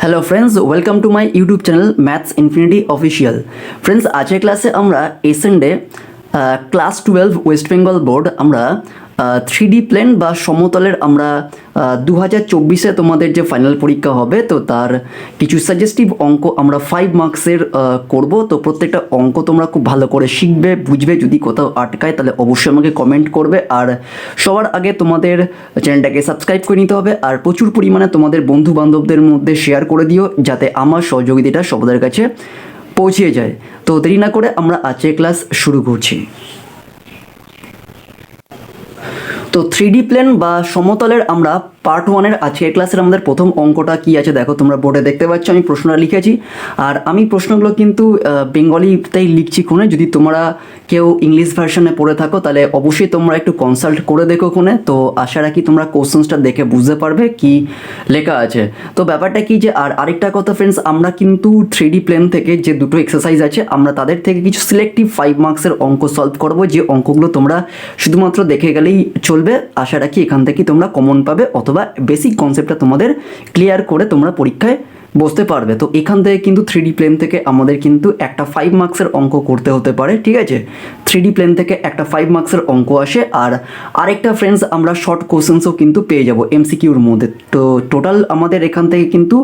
Hello friends, welcome to my YouTube channel maths infinity official. Friends, আজকের ক্লাসে আমরা এসএনডে class 12 West Bengal board আমরা 3D plane বা সমতলের আমরা 2024-এ তোমাদের যে ফাইনাল পরীক্ষা হবে, তো তার কিছু সাজেস্টিভ অঙ্ক আমরা 5 মার্কসের করব। তো প্রত্যেকটা অঙ্ক তোমরা খুব ভালো করে শিখবে, বুঝবে। যদি কোথাও আটকায় তাহলে অবশ্যই আমাকে কমেন্ট করবে। আর সবার আগে তোমাদের চ্যানেলটাকে সাবস্ক্রাইব করে নিতে হবে, আর প্রচুর পরিমাণে তোমাদের বন্ধু বান্ধবদের মধ্যে শেয়ার করে দিও, যাতে আমার সহযোগিতাটা সবাদের কাছে পৌঁছে যায়। তো দেরি না করে আমরা আজকের ক্লাস শুরু করছি। তো 3D প্লেন বা সমতলের আমরা পার্ট 1-এর আজকের ক্লাসের আমাদের প্রথম অঙ্কটা কি আছে দেখো, তোমরা বোর্ডে দেখতে পাচ্ছ আমি প্রশ্নটা লিখেছি। আর আমি প্রশ্নগুলো কিন্তু বেঙ্গলিতেই লিখছি কোণে। যদি তোমরা কেউ ইংলিশ ভার্সনে পড়ে থাকো তাহলে অবশ্যই তোমরা একটু কনসাল্ট করে দেখো কোণে। তো আশা রাখি তোমরা কোশ্চেন্সটা দেখে বুঝতে পারবে কি লেখা আছে। তো ব্যাপারটা কি যে আরেকটা কথা ফ্রেন্ডস, আমরা কিন্তু 3D প্লেন থেকে যে দুটো এক্সারসাইজ আছে আমরা তাদের থেকে কিছু সিলেক্টিভ 5 মার্কসের অঙ্ক সলভ করবো, যে অঙ্কগুলো তোমরা শুধুমাত্র দেখে গেলেই চলবে। আশা রাখি এখান থেকে তোমরা কমন পাবে, অথবা বেসিক কনসেপ্টটা তোমাদের ক্লিয়ার করে তোমরা পরীক্ষায় বসতে পারবে। তো এখান থেকে কিন্তু 3D প্লেন থেকে আমাদের কিন্তু একটা 5 মার্কসের অঙ্ক করতে হতে পারে, ঠিক আছে। 3D প্লেন থেকে একটা 5 মার্কসের অঙ্ক আসে। আর আরেকটা ফ্রেন্ডস, আমরা শর্ট কোশ্চেন্সও কিন্তু পেয়ে যাব এমসিকিউর মধ্যে। তো টোটাল আমাদের এখান থেকে কিন্তু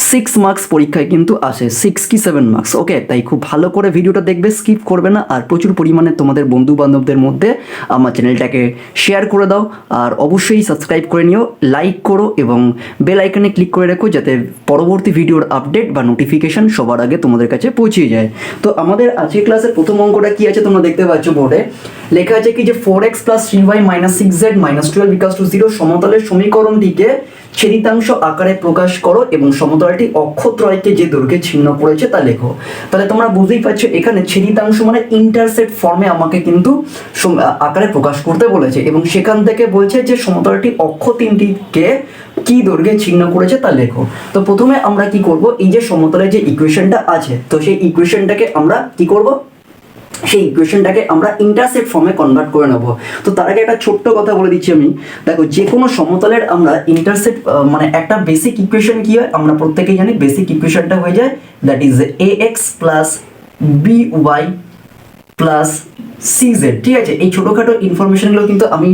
6 মার্কস পরীক্ষায় কিন্তু আসে, 6 কি 7 মার্কস। ওকে, তাই খুব ভালো করে ভিডিওটা দেখবে, স্কিপ করবে না। আর প্রচুর পরিমাণে তোমাদের বন্ধু বান্ধবদের মধ্যে আমার চ্যানেলটাকে শেয়ার করে দাও, আর অবশ্যই সাবস্ক্রাইব করে নিও, লাইক করো এবং বেল আইকনে ক্লিক করে রাখো, যাতে পরবর্তী ভিডিওর আপডেট বা নোটিফিকেশন সবার আগে তোমাদের কাছে পৌঁছে যায়। তো আমাদের আজকের ক্লাসের প্রথম অঙ্কটা কি আছে তোমরা দেখতে পাচ্ছ বোর্ডে লেখা আছে কি যে 4x + 3y - 6z - 12 = 0 সমতলের সমীকরণটিকে ছেদিতাংশ আকারে প্রকাশ করো এবং সমতলটি অক্ষত্রয়কে যে দৈর্ঘ্যে ছিন্ন করেছে তা লেখো। তাহলে তোমরা বুঝতেই পারছো এখানে ছেদিতাংশ মানে ইন্টারসেক্ট ফর্মে আমাকে কিন্তু আকারে প্রকাশ করতে বলেছে, এবং সেখান থেকে বলছে যে সমতলটি অক্ষ তিনটিকে কি দৈর্ঘ্যে ছিন্ন করেছে তা লেখো। তো প্রথমে আমরা কি করব, এই যে সমতলের যে ইকুয়েশনটা আছে, তো সেই ইকুয়েশনটাকে আমরা কি করব, সেই ইকুয়েশনটাকে আমরা ইন্টারসেক্ট ফর্মে কনভার্ট করে নেব। তো তার আগে একটা ছোট্ট কথা বলে দিচ্ছি আমি, দেখো যে কোনো সমতলের আমরা ইন্টারসেক্ট মানে একটা বেসিক ইকুয়েশন কি হয় আমরা প্রত্যেকেই জানি, বেসিক ইকুয়েশনটা হয়ে যায় that is ax + by + cz, ঠিক আছে। এই ছোটোখাটো ইনফরমেশনগুলো কিন্তু আমি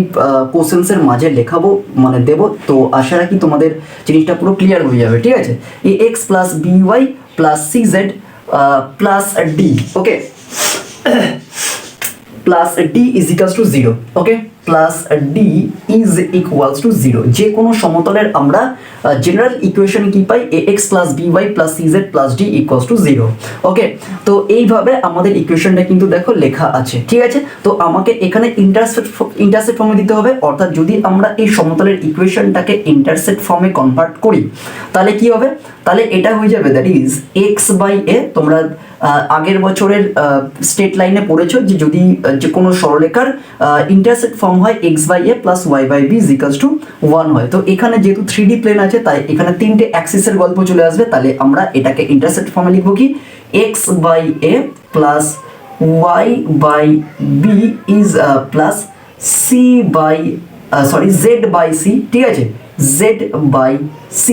কোশ্চেন্সের মাঝে লেখাবো, মানে দেবো। তো আশা রাখি তোমাদের জিনিসটা পুরো ক্লিয়ার হয়ে যাবে, ঠিক আছে। ax + by + cz + d, okay, plus d is equals to 0, okay, plus d is equals to 0। যে কোনো সমতলের আমরা জেনারেল ইকুয়েশন কি পাই, ax + by + cz + d equals to 0, ওকে। তো এইভাবে আমাদের ইকুয়েশনটা কিন্তু দেখো লেখা আছে, ঠিক আছে। তো আমাকে এখানে ইন্টারসেক্ট ফর্মে দিতে হবে, অর্থাৎ যদি আমরা এই সমতলের ইকুয়েশনটাকে ইন্টারসেক্ট ফর্মে কনভার্ট করি তাহলে কি হবে, তাহলে এটা হয়ে যাবে দ্যাট ইজ x/a। তোমরা আগের বছরের স্টেট লাইনে পড়েছো যে যদি যে কোনো সরলরেখার ইন্টারসেক্ট ফর্ম হয় x/a + y/b = 1 হয়। তো এখানে যেহেতু 3D প্লেন আছে তাই এখানে তিনটে অ্যাক্সিসের গল্প চলে আসবে। তাহলে আমরা এটাকে ইন্টারসেক্ট ফর্মে লিখবো কি x/a + y/b is z/c, ঠিক আছে, z/c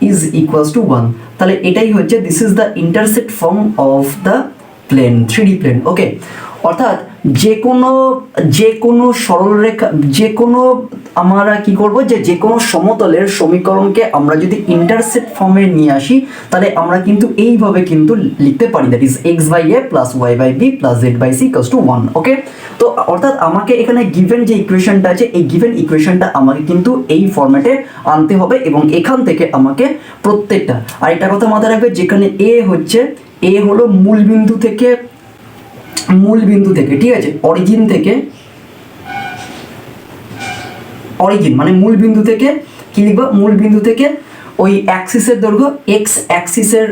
is equals to 1। তাহলে এটাই হচ্ছে this is the intersect form of the plane, 3D plane, okay. অর্থাৎ যে কোনো সরলরেখা, যে কোনো আমরা কি করব, যে কোনো সমতলের সমীকরণকে আমরা যদি ইন্টারসেক্ট ফর্মে নিয়ে আসি তাহলে আমরা কিন্তু এইভাবে কিন্তু লিখতে পারি that is x/a + y/b + z/c = 1, ওকে। তো অর্থাৎ আমাকে এখানে গিভেন যে ইকুয়েশনটা আছে এই গিভেন ইকুয়েশনটা আমাকে কিন্তু এই ফরম্যাটে আনতে হবে, এবং এখান থেকে আমাকে প্রত্যেকটা, আর একটা কথা মাথায় রাখবে, যেখানে a হলো মূল বিন্দু থেকে, ঠিক আছে, অরিজিন মানে মূল বিন্দু থেকে কি লিখবো, মূল বিন্দু থেকে ওই অ্যাক্সিসের দৈর্ঘ্য x অ্যাক্সিসের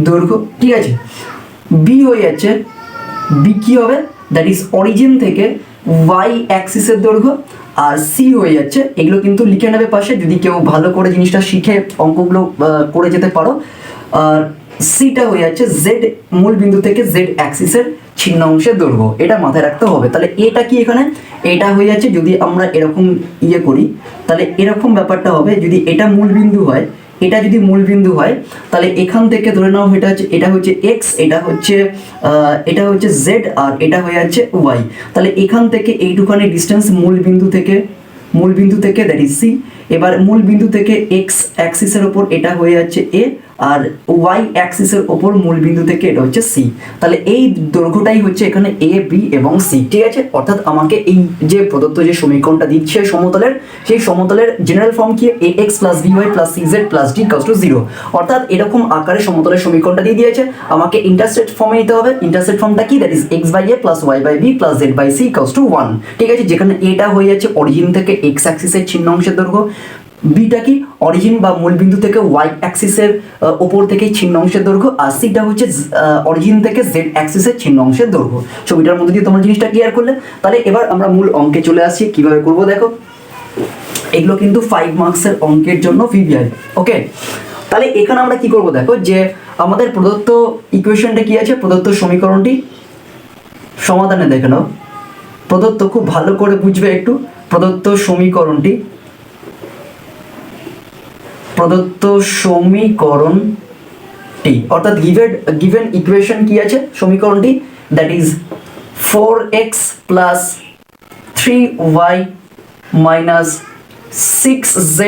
দৈর্ঘ্য, ঠিক আছে। b হয়ে যাচ্ছে, b কি হবে, দ্যাট ইজ অরিজিন থেকে y অ্যাক্সিসের দৈর্ঘ্য, আর c হয়ে যাচ্ছে, এগুলো কিন্তু লিখে নেবে পাশে যদি কেউ ভালো করে জিনিসটা শিখে অঙ্কগুলো করে যেতে পারো। আর সিটা হয়ে যাচ্ছে জেড, মূল বিন্দু থেকে জেড অ্যাক্সিসের ছিন্ন অংশের দৈর্ঘ্য, এটা মাথায় রাখতে হবে। তাহলে এটা কি, এখানে এটা হয়ে যাচ্ছে, যদি আমরা এরকম ইয়ে করি তাহলে এরকম ব্যাপারটা হবে, যদি এটা মূল বিন্দু হয়, এটা যদি মূল বিন্দু হয় তাহলে এখান থেকে ধরে নাও এটা হচ্ছে এক্স, এটা হচ্ছে জেড, আর এটা হয়ে যাচ্ছে ওয়াই। তাহলে এখান থেকে এইটুখানি ডিস্টেন্স মূল বিন্দু থেকে দ্যাট ইজ সি। এবার মূল বিন্দু থেকে এক্স অ্যাক্সিসের ওপর এটা হয়ে যাচ্ছে এ, আর ওয়াই অ্যাক্সিসের ওপর মূল বিন্দু থেকে এটা হচ্ছে সি। তাহলে এই দৈর্ঘ্যটাই হচ্ছে এখানে এ, বি এবং সি, ঠিক আছে। অর্থাৎ আমাকে এই যে প্রদত্ত যে সমীকরণটা দিচ্ছে সমতলের, সেই সমতলের জেনারেল ফর্ম কি, A X plus B Y plus C Z plus D equals to 0। অর্থাৎ এরকম আকারে সমতলের সমীকরণটা দিয়ে দিয়েছে, আমাকে ইন্টারসেপ্ট ফর্মে নিতে হবে। ইন্টারসেপ্ট ফর্মটা কি, that is X by A plus Y by B plus Z by C equals to 1, ঠিক আছে। যেখানে এটা হয়ে যাচ্ছে অরিজিন থেকে এক্স অ্যাক্সিসের ছিন্ন অংশের দৈর্ঘ্য, বিটা কি অরিজিন বা মূল বিন্দু থেকে ওয়াই অ্যাক্সিসের ওপর থেকে ছিন্ন অংশের দৈর্ঘ্য, আর সিটা হচ্ছে অরিজিন থেকে জেড অ্যাক্সিসের ছিন্ন অংশের দৈর্ঘ্য। ছবিটার মধ্যে দিয়ে তোমরা জিনিসটা ক্লিয়ার করলে। তাহলে এবার আমরা মূল অঙ্কে চলে আসছি, কিভাবে করব দেখো। এগুলো কিন্তু 5 মার্কসের অঙ্কের জন্য ভিভিআই, ওকে। তাহলে এখানে আমরা কি করব দেখো, যে আমাদের প্রদত্ত ইকুয়েশনটা কি আছে, প্রদত্ত সমীকরণটি সমাধানে দেখে নাও। প্রদত্ত, খুব ভালো করে বুঝবে একটু, প্রদত্ত সমীকরণটি অর্থাৎ গিভেন ইকুয়েশন কি আছে সমীকরণটি, that is 4x plus 3y minus 6z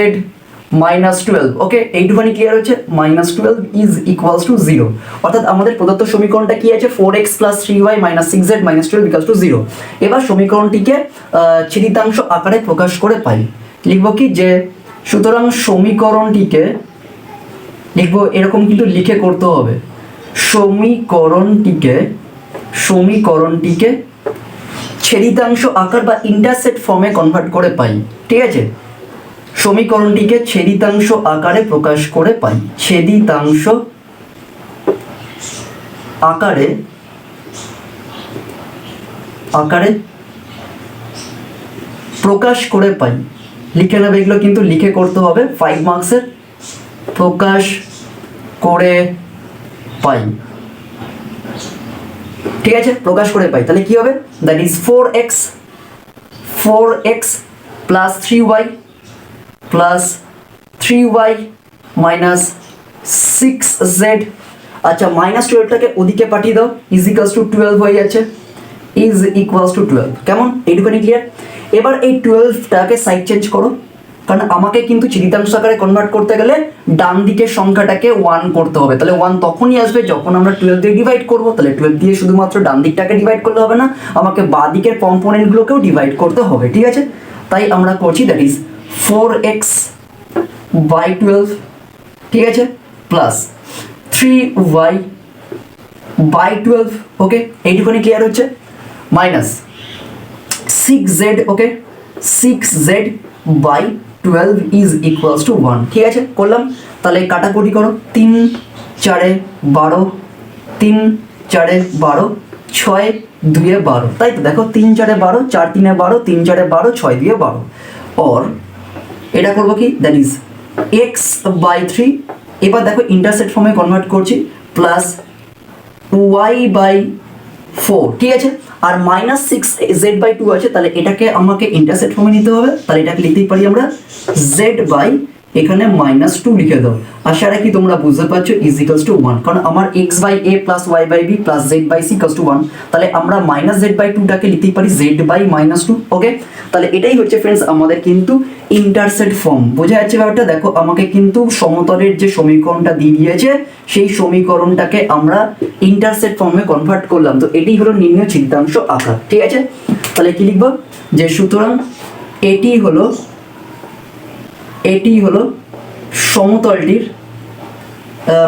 minus 12, okay. এইটুখানি ক্লিয়ার হচ্ছে, মাইনাস 12 ইজ ইকুয়ালস টু 0। অর্থাৎ আমাদের প্রদত্ত সমীকরণটা কি আছে, 4x plus 3y minus 6z minus 12 equals to 0। এবার সমীকরণটিকে ছেদিতাংশ আকারে প্রকাশ করে পাই। লিখব কি, যে সুতরাং সমীকরণটিকে লিখবো এরকম, কিন্তু লিখে করতে হবে। সমীকরণটিকে ছেদিতাংশ আকার বা ইন্টারসেপ্ট ফর্মে কনভার্ট করে পাই, ঠিক আছে। সমীকরণটিকে ছেদিতাংশ আকারে প্রকাশ করে পাই, ছেদিতাংশ আকারে প্রকাশ করে পাই। লিখে নেবে এগুলো, কিন্তু লিখে করতে হবে, 5 মার্কসের। প্রকাশ করে পাই, ঠিক আছে, প্রকাশ করে পাই। তাহলে কি হবে, that is 4x plus 3y minus 6z, আচ্ছা মাইনাস 12টাকে ওদিকে পাঠিয়ে দাও, ইজ ইকুয়ালস টু 12 হয়ে যাচ্ছে, ইজ ইকুয়ালস টু 12, কেমন, এইটুখানি ক্লিয়ার। এবার এই 12টাকে সাইড চেঞ্জ করো, কারণ আমাকে কিন্তু ছেদিতাংশ আকারে কনভার্ট করতে গেলে ডান দিকের সংখ্যাটাকে 1 করতে হবে। তাহলে 1 তখনই আসবে যখন আমরা 12 দিয়ে ডিভাইড করব। তাহলে 12 দিয়ে শুধুমাত্র ডান দিকটাকে ডিভাইড করলে হবে না, আমাকে বাঁ দিকের কম্পোনেন্টগুলোকেও ডিভাইড করতে হবে, ঠিক আছে। তাই আমরা করছি, দ্যাট ইজ 4x বাই 12, ঠিক আছে, প্লাস 3y বাই 12, ওকে, এইটুখানি ক্লিয়ার হচ্ছে, minus 6z, okay, 6z by 12 is equals to 1, ঠিক আছে, করলাম। তাহলে কাটাকুটি করো, 3 4 12, 3 4 12, 6 2 12, তাই তো দেখো, 3 4 12, 4 3 12, 3 4 12, 6 2 12, और এটা করবো কি, দ্যাট ইজ x বাই 3। এবার দেখো ইন্টারসেপ্ট ফর্মে কনভার্ট করছি, প্লাস y বাই 4, ঠিক আছে, আর মাইনাস 6z বাই 2 আছে। তাহলে এটাকে আমাকে ইন্টারসেপ্ট ফর্মে নিতে হবে। তাহলে এটাকে লিখতেই পারি আমরা z বাই এখানে মাইনাস 2 লিখে দাও। আশা রাখি তোমরা বুঝতে পারছো, ইজ ইকুয়ালস টু 1, কারণ আমার x by a plus y by b plus z by c equals to 1। তাহলে আমরা মাইনাস z বাই 2টাকে লিখতেই পারি z বাই মাইনাস 2, ওকে। তাহলে এটাই হচ্ছে ফ্রেন্ডস আমাদের কিন্তু ইন্টারসেপ্ট ফর্ম। বোঝা যাচ্ছে ব্যাপারটা, দেখো আমাকে কিন্তু সমতলের যে সমীকরণটা দিয়ে দিয়েছে সেই সমীকরণটাকে আমরা ইন্টারসেপ্ট ফর্মে কনভার্ট করলাম। তো এটাই হলো নির্ণয় ছেদিতাংশ আকার, ঠিক আছে। তাহলে কি লিখবো, যে সুতরাং এটি হলো সমতলটির,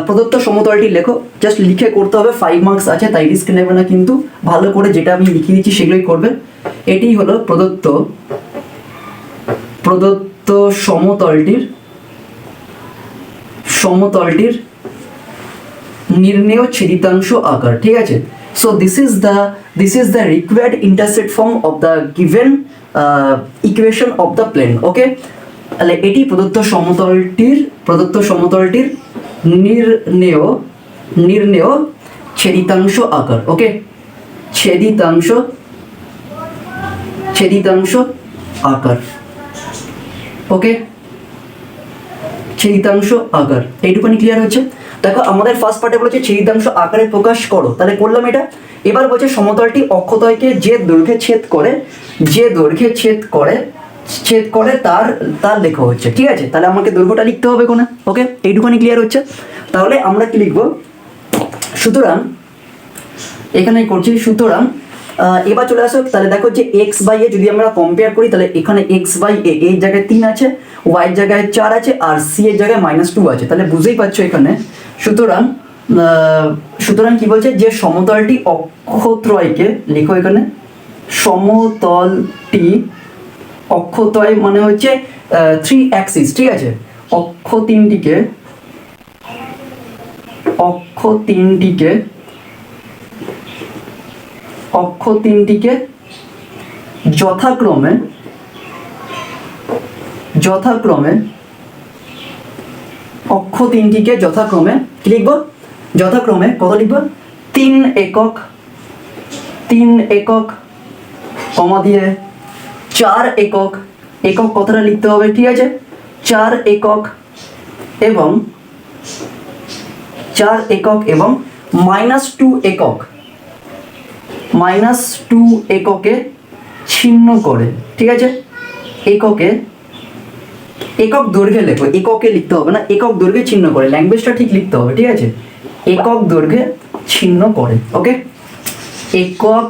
প্রদত্ত সমতলটির, লেখো, জাস্ট লিখে করতে হবে, 5 মার্কস আছে, তাই রিস্ক নেবে না, কিন্তু ভালো করে যেটা আমি লিখে দিচ্ছি সেগুলোই করবে। এটি হলো প্রদত্ত সমতলটির নির্ণেয় ছেদিতাংশ আকার, ঠিক আছে। So this is the required intercept form of the given equation of the plane, okay. তাহলে এটি প্রদত্ত সমতলটির নির্ণেয় ছেদিতাংশ আকার, ওকে, ছেদিতাংশ ছেদিতাংশ আকার। ওকে, ছেদিতাংশ আকার, এইটুকুনি ক্লিয়ার হচ্ছে। দেখো আমাদের ফার্স্ট পার্টে বলেছে ছেদিতাংশ আকারে প্রকাশ করো, তাহলে করলাম এটা। এবার বলছে সমতলটি অক্ষদ্বয়কে যে দৈর্ঘ্যে ছেদ করে, যে দৈর্ঘ্যে ছেদ করে তার লেখা হচ্ছে, ঠিক আছে। তাহলে আমাকে দৈর্ঘ্যটা লিখতে হবে কোনে। ওকে, এইটুকুনি ক্লিয়ার হচ্ছে। তাহলে আমরা কি লিখবো, সুতরাং এখানে করছি, সুতরাং এবার চলে আসো। তাহলে দেখো যে এক্স বাই এ যদি আমরা কম্পেয়ার করি, তাহলে এখানে এক্স বাই এ এর জায়গায় 3 আছে, ওয়াই এর জায়গায় 4 আছে, আর সি এর জায়গায় -2 আছে। তাহলে বুঝতেই পারছো এখানে। সুতরাং কি বলছে, যে সমতলটি অক্ষত্রয়কে, লিখো এখানে সমতলটি অক্ষত্রয় মানে হচ্ছে 3 অ্যাক্সিস, ঠিক আছে। অক্ষ তিনটিকে যথাক্রমে কি লিখবো, যথাক্রমে কত লিখবো, 3 একক কমা দিয়ে 4 একক, কথাটা লিখতে হবে, ঠিক আছে। 4 একক এবং -2 একক, -2 এককে ছিন্ন করে, ঠিক আছে। একক দৈর্ঘ্যে লেখো, এককে লিখতে হবে না, একক দৈর্ঘ্যে ছিন্ন করে, ল্যাঙ্গুয়েজটা ঠিক লিখতে হবে, ঠিক আছে। একক দৈর্ঘ্যে ছিন্ন করে, ওকে। একক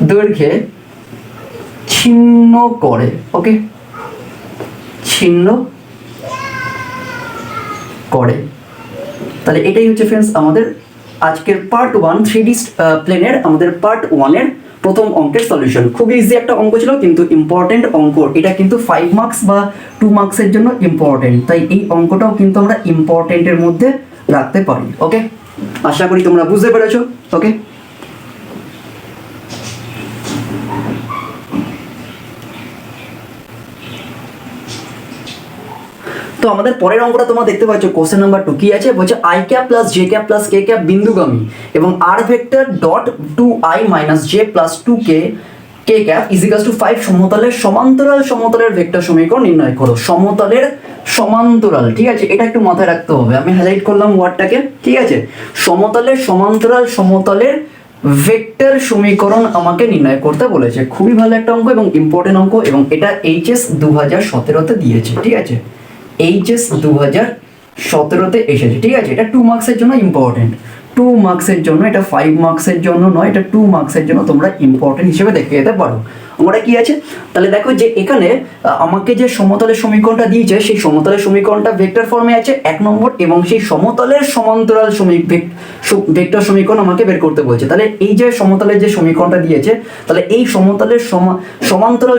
দৈর্ঘ্যে ছিন্ন করে, ওকে, ছিন্ন করে। তাহলে এটাই হচ্ছে ফ্রেন্ডস আমাদের আজকের পার্ট 1 3D প্লেনের আমাদের পার্ট 1 এর প্রথম অঙ্কের সলিউশন। খুব ইজি একটা অঙ্ক ছিল, কিন্তু ইম্পর্টেন্ট অঙ্ক। এটা কিন্তু 5 মার্কস বা 2 মার্কসের জন্য ইম্পর্টেন্ট, তাই এই অঙ্কটাও কিন্তু আমরা ইম্পর্টেন্টের মধ্যে রাখতে পারি। ওকে, আশা করি তোমরা বুঝতে পেরেছো। ওকে, তো আমাদের পরের অঙ্কটা তোমরা দেখতে পাচ্ছ, কোশ্চেন নাম্বার 2 কি আছে, বলছে i cap plus j cap plus k cap বিন্দুগামী এবং r vector dot 2i minus j plus 2k k cap is equals to 5 সমতলের ভেক্টর সমীকরণ নির্ণয় করো। সমতলের সমান্তরাল, ঠিক আছে, এটা একটু মাথায় রাখতে হবে। আমি হাইলাইট করলাম ওয়ার্ডটাকে, ঠিক আছে। সমতলের ভেক্টর সমীকরণ আমাকে নির্ণয় করতে বলেছে। খুবই ভালো একটা অঙ্ক এবং ইম্পর্টেন্ট অঙ্ক, এবং এটা HS 2017-তে দিয়েছে, ঠিক আছে। HS 2017-তে এসেছে, ঠিক আছে। এটা 2 মার্কসের জন্য ইম্পর্টেন্ট, 2 মার্কসের জন্য, এটা 5 মার্কসের জন্য নয়, এটা 2 মার্কসের জন্য তোমরা ইম্পর্টেন্ট হিসেবে দেখে যেতে পারো। আমরা কি আছে, তাহলে দেখো যে এখানে আমাকে যে সমতলের সমীকরণটা দিয়েছে, সেই সমতলের সমীকরণটা ভেক্টর ফর্মে আছে 1 নম্বর, এবং সেই সমতলের সমান্তরাল ভেক্টর সমীকরণ আমাকে বের করতে বলছে। তাহলে এই যে সমতলের যে সমীকরণটা দিয়েছে, তাহলে এই সমতলের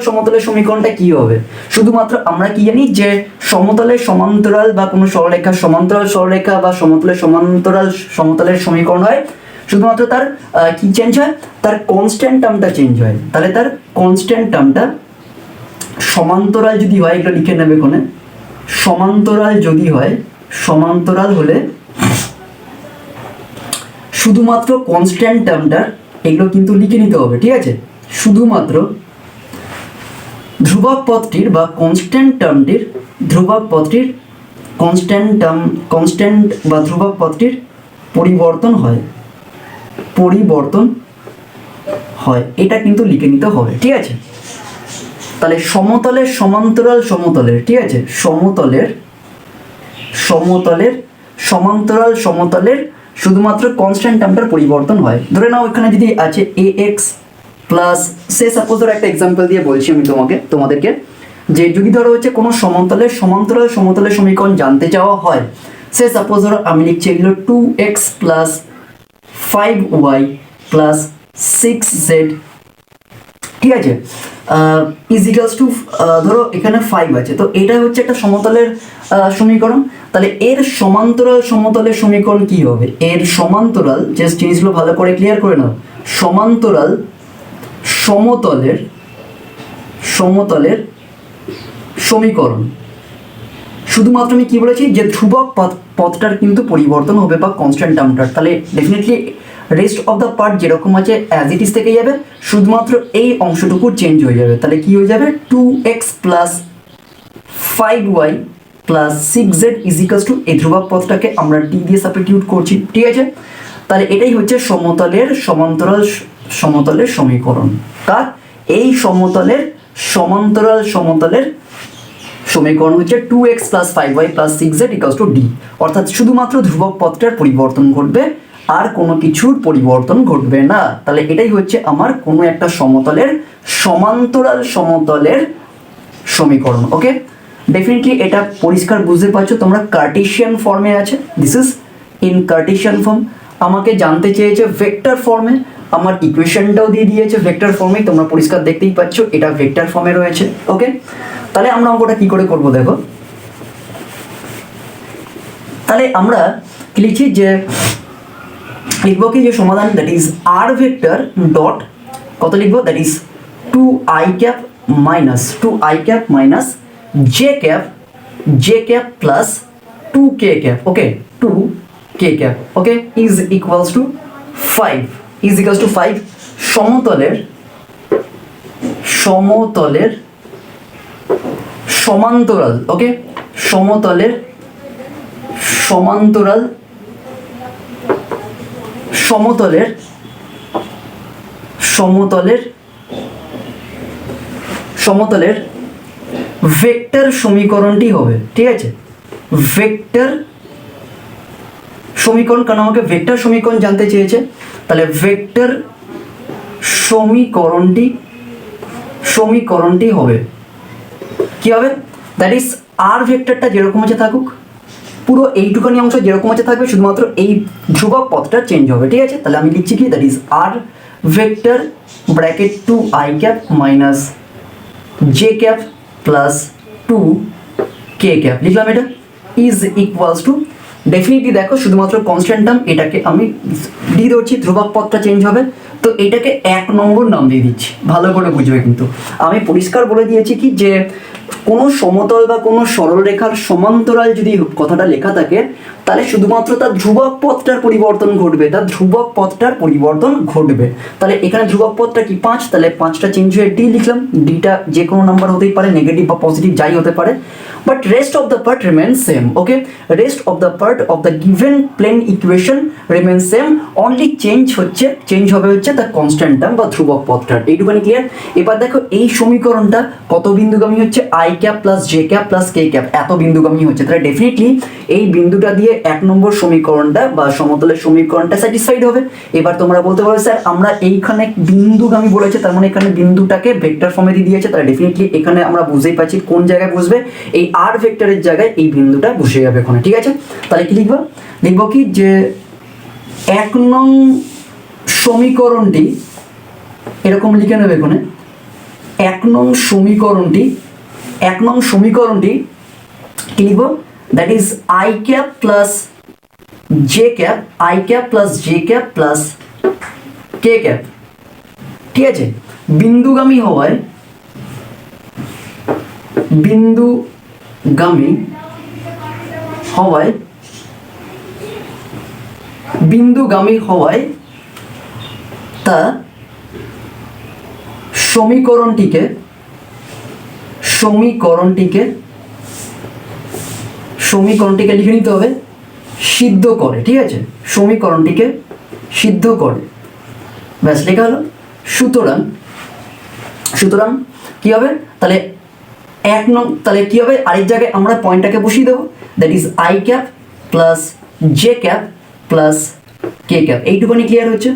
সমতলের সমীকরণটা কি হবে, শুধুমাত্র আমরা কি জানি যে সমতলের সমান্তরাল বা কোনো সরলরেখার সমান্তরাল সরলরেখা বা সমতলের সমীকরণ হয়, শুধুমাত্র তার কি চেঞ্জ হয়, তার কনস্ট্যান্ট টার্মটা চেঞ্জ হয়। তাহলে তার কনস্ট্যান্ট টার্মটা সমান্তরাল যদি হয়, এটা লিখে নেবে কোনে, সমান্তরাল যদি হয়, সমান্তরাল হলে শুধুমাত্র কনস্ট্যান্ট টার্মটার, এগুলো কিন্তু লিখে নিতে হবে, ঠিক আছে। শুধুমাত্র ধ্রুবক পদটির বা কনস্ট্যান্ট টার্মটির, ধ্রুবক পদটির কনস্ট্যান্ট বা ধ্রুবক পদটির পরিবর্তন হয়, এটা কিন্তু লিখে নিতে হবে, ঠিক আছে। তাহলে সমতলের সমান্তরাল সমতলের, ঠিক আছে, সমতলের শুধুমাত্র কনস্ট্যান্ট টার্মটার পরিবর্তন হয়। ধরে নাও এখানে যদি আছে ax প্লাস, সে সাপোজ ধরো একটা এক্সাম্পল দিয়ে বলছি আমি তোমাদেরকে, যে যদি ধরো হচ্ছে কোনো সমতলের সমীকরণ জানতে চাওয়া হয়, সে সাপোজ ধরো আমি লিখছি এগুলো 2x plus 5y plus 6z, ঠিক আছে, ইজ ইকুয়ালস টু, ধরো এখানে 5 আছে, তো এটা হচ্ছে একটা সমতলের সমীকরণ। তাহলে এর সমান্তরাল সমতলের সমীকরণ কি হবে, এর সমান্তরাল, যে জিনিসগুলো ভালো করে ক্লিয়ার করে নাও, সমান্তরাল সমতলের সমীকরণ, শুধুমাত্র আমি কি বলেছি, যে ধ্রুবক পদটার কিন্তু পরিবর্তন হবে বা কনস্ট্যান্ট টার্মটার। তাহলে definitely rest of the part যেরকম আছে অ্যাজ ইট ইজ থেকে যাবে, শুধুমাত্র এই অংশটুকু চেঞ্জ হয়ে যাবে। তাহলে কি হয়ে যাবে, 2x plus 5y plus 6z ইজিক্যালস two, এই ধ্রুবক পথটাকে আমরা টি দিয়ে সাবস্টিটিউট করছি, ঠিক আছে। তাহলে এটাই হচ্ছে সমতলের সমান্তরাল সমতলের সমীকরণ। কার? এই সমতলের সমতলের সমীকরণ হচ্ছে 2x plus 5y plus 6z equals to D. অর্থাৎ শুধুমাত্র ধ্রুবক পথটার পরিবর্তন ঘটবে, আর কোনো কিছুর পরিবর্তন ঘটবে না। তাহলে এটাই হচ্ছে আমার কোনো একটা সমতলের সমান্তরাল সমতলের সমীকরণ। ওকে, ডেফিনেটলি এটা পরিষ্কার বুঝতে পারছো তোমরা, কার্টেশিয়ান ফর্মে আছে, this is in Kardashian form. আমাকে জানতে চেয়েছে ভেক্টর ফর্মে, আমার ইকুয়েশনটাও দিয়ে দিয়েছে ভেক্টর ফর্মে, তোমরা পরিষ্কার দেখতেই পাচ্ছ এটা ভেক্টর ফর্মে রয়েছে। ওকে, তাহলে আমরা অঙ্কটা কি করে করব দেখো। তাহলে আমরা কি লিখছি, যে লিখবো কি, যে সমাধান that is R vector dot কত লিখবো, that is 2i cap minus j cap plus 2k cap, okay 2k cap, okay is equals to 5 সমতলের সমান্তরাল, ওকে সমতলের ভেক্টর সমীকরণটি হবে, ঠিক আছে। ভেক্টর সমীকরণ, কারণ আমাকে ভেক্টর সমীকরণ জানতে চেয়েছে, তাহলে ভেক্টর সমীকরণটি হবে কি হবে, দ্যাট ইজ আর ভেক্টরটা যেরকম আছে থাকুক, পুরো এইটুখানি অংশ যেরকম আছে থাকবে, শুধুমাত্র এই ধ্রুবক পথটা চেঞ্জ হবে, ঠিক আছে। তাহলে আমি লিখছি কি, that is R vector bracket 2i cap minus j cap plus 2k cap, লিখলাম এটা ইজ ইকুয়ালস টু, ডেফিনেটলি দেখো শুধুমাত্র কনস্ট্যান্ট টার্ম, এটাকে আমি দিয়ে দিচ্ছি, ধ্রুবক পথটা চেঞ্জ হবে, তো এটাকে 1 নম্বর নাম দিয়ে দিচ্ছি, ভালো করে বুঝবে। কিন্তু আমি পরিষ্কার বলে দিয়েছি কি, যে কোনো সমতল বা কোনো সরলরেখার সমান্তরাল যদি কথাটা লেখা থাকে, তাহলে শুধুমাত্র তার ধ্রুবক পথটার পরিবর্তন ঘটবে, তাহলে এখানে ধ্রুবক পথটা কি 5, তাহলে 5টা চেঞ্জ হয়ে ডি লিখলাম, ডিটা যে কোনো নাম্বার হতেই পারে, নেগেটিভ বা পজিটিভ যাই হতে পারে, but rest of the part remain same. Okay, rest of the part of the given plane equation remain same, only change হবে হচ্ছে দ্য কনস্ট্যান্ট টার্ম বা ধ্রুবক পথটার, এইটুখানি ক্লিয়ার। এবার দেখো এই সমীকরণটা কত বিন্দুগামী হচ্ছে, i cap plus j cap plus k cap, এত বিন্দুগামী হচ্ছে, তাহলে ডেফিনেটলি এই বিন্দুটা দিয়ে 1 নম্বর সমীকরণটা বা সমতলের সমীকরণটা স্যাটিসফাইড হবে। এবার তোমরা বলতে পারো স্যার আমরা এইখানে বিন্দুগামী বলেছে, তার মানে এখানে বিন্দুটাকে ভেক্টর ফর্মে দিয়ে দিয়েছে, তাহলে ডেফিনেটলি এখানে আমরা বুঝতেই পারছি কোন জায়গায় বসবে, এই আর ভেক্টরের জায়গায় এই বিন্দুটা বসে যাবে এখানে, ঠিক আছে। তাহলে কি লিখবো কি, যে 1 নং সমীকরণটি এরকম লিখে নেবে এখানে, 1 নং সমীকরণটি কি লিখবো, that is i cap plus j cap plus k cap, ঠিক আছে। বিন্দুগামী হওয়ায় তা সমীকরণটিকে লিখে নিতে হবে সিদ্ধ করে, ঠিক আছে, সমীকরণটিকে সিদ্ধ করে, ব্যাস লেখা হলো। সুতরাং কি হবে, তাহলে 1 নং, তাহলে কি হবে, আরেক জায়গায় আমরা পয়েন্টটাকে বসিয়ে দেবো, that is i cap plus j cap plus k cap, এইটুকুনি ক্লিয়ার হচ্ছে,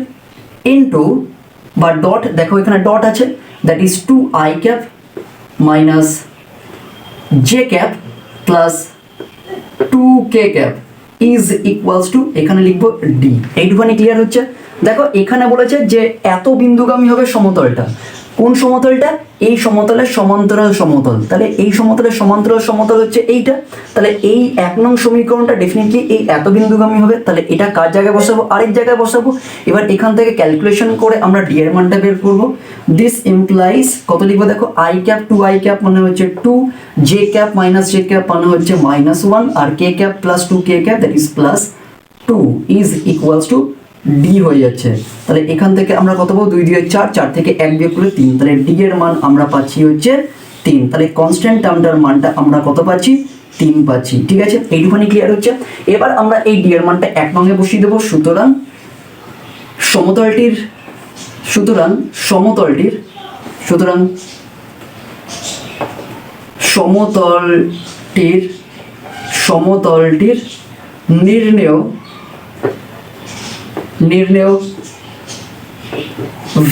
ইনটু বা ডট, দেখো এখানে ডট আছে, that is 2i cap minus j cap plus 2k cap is equals to, এখানে লিখবো ডি, এইটুকুনি ক্লিয়ার হচ্ছে। দেখো এখানে বলেছে যে এত বিন্দুগামী হবে সমতলটা, কোন সমতলটা, এই সমতলের সমান্তরাল সমতল, তাহলে এই সমতলের সমান্তরাল সমতল হচ্ছে এইটা, তাহলে এই 1 নং সমীকরণটা ডেফিনেটলি এই এত বিন্দুগামী হবে, তাহলে এটা কার জায়গায় বসাবো, আরেক জায়গায় বসাবো। এবার এখান থেকে ক্যালকুলেশন করে আমরা ডি এর মানটা বের করবো, দিস ইমপ্লাইজ কত লিখবো, দেখো i ক্যাপ 2i ক্যাপ মানে হচ্ছে 2, j cap minus j cap মানে হচ্ছে -1, আর k cap plus 2k cap that is plus 2 is equals to D হয়ে যাচ্ছে। তাহলে এখান থেকে আমরা কত পাবো, 2 2 4, 4 থেকে 1 বিয়োগ করলে 3, তাহলে ডি এর মান আমরা পাচ্ছি হচ্ছে 3। তাহলে কনস্ট্যান্ট টার্মটার মানটা আমরা কত পাচ্ছি, 3 পাচ্ছি। ঠিক আছে, এইটুখানি ক্লিয়ার হচ্ছে। এবার আমরা এই ডি এর মানটা 1 নঙে বসিয়ে দেবো। সুতরাং সমতলটির নির্ণেয়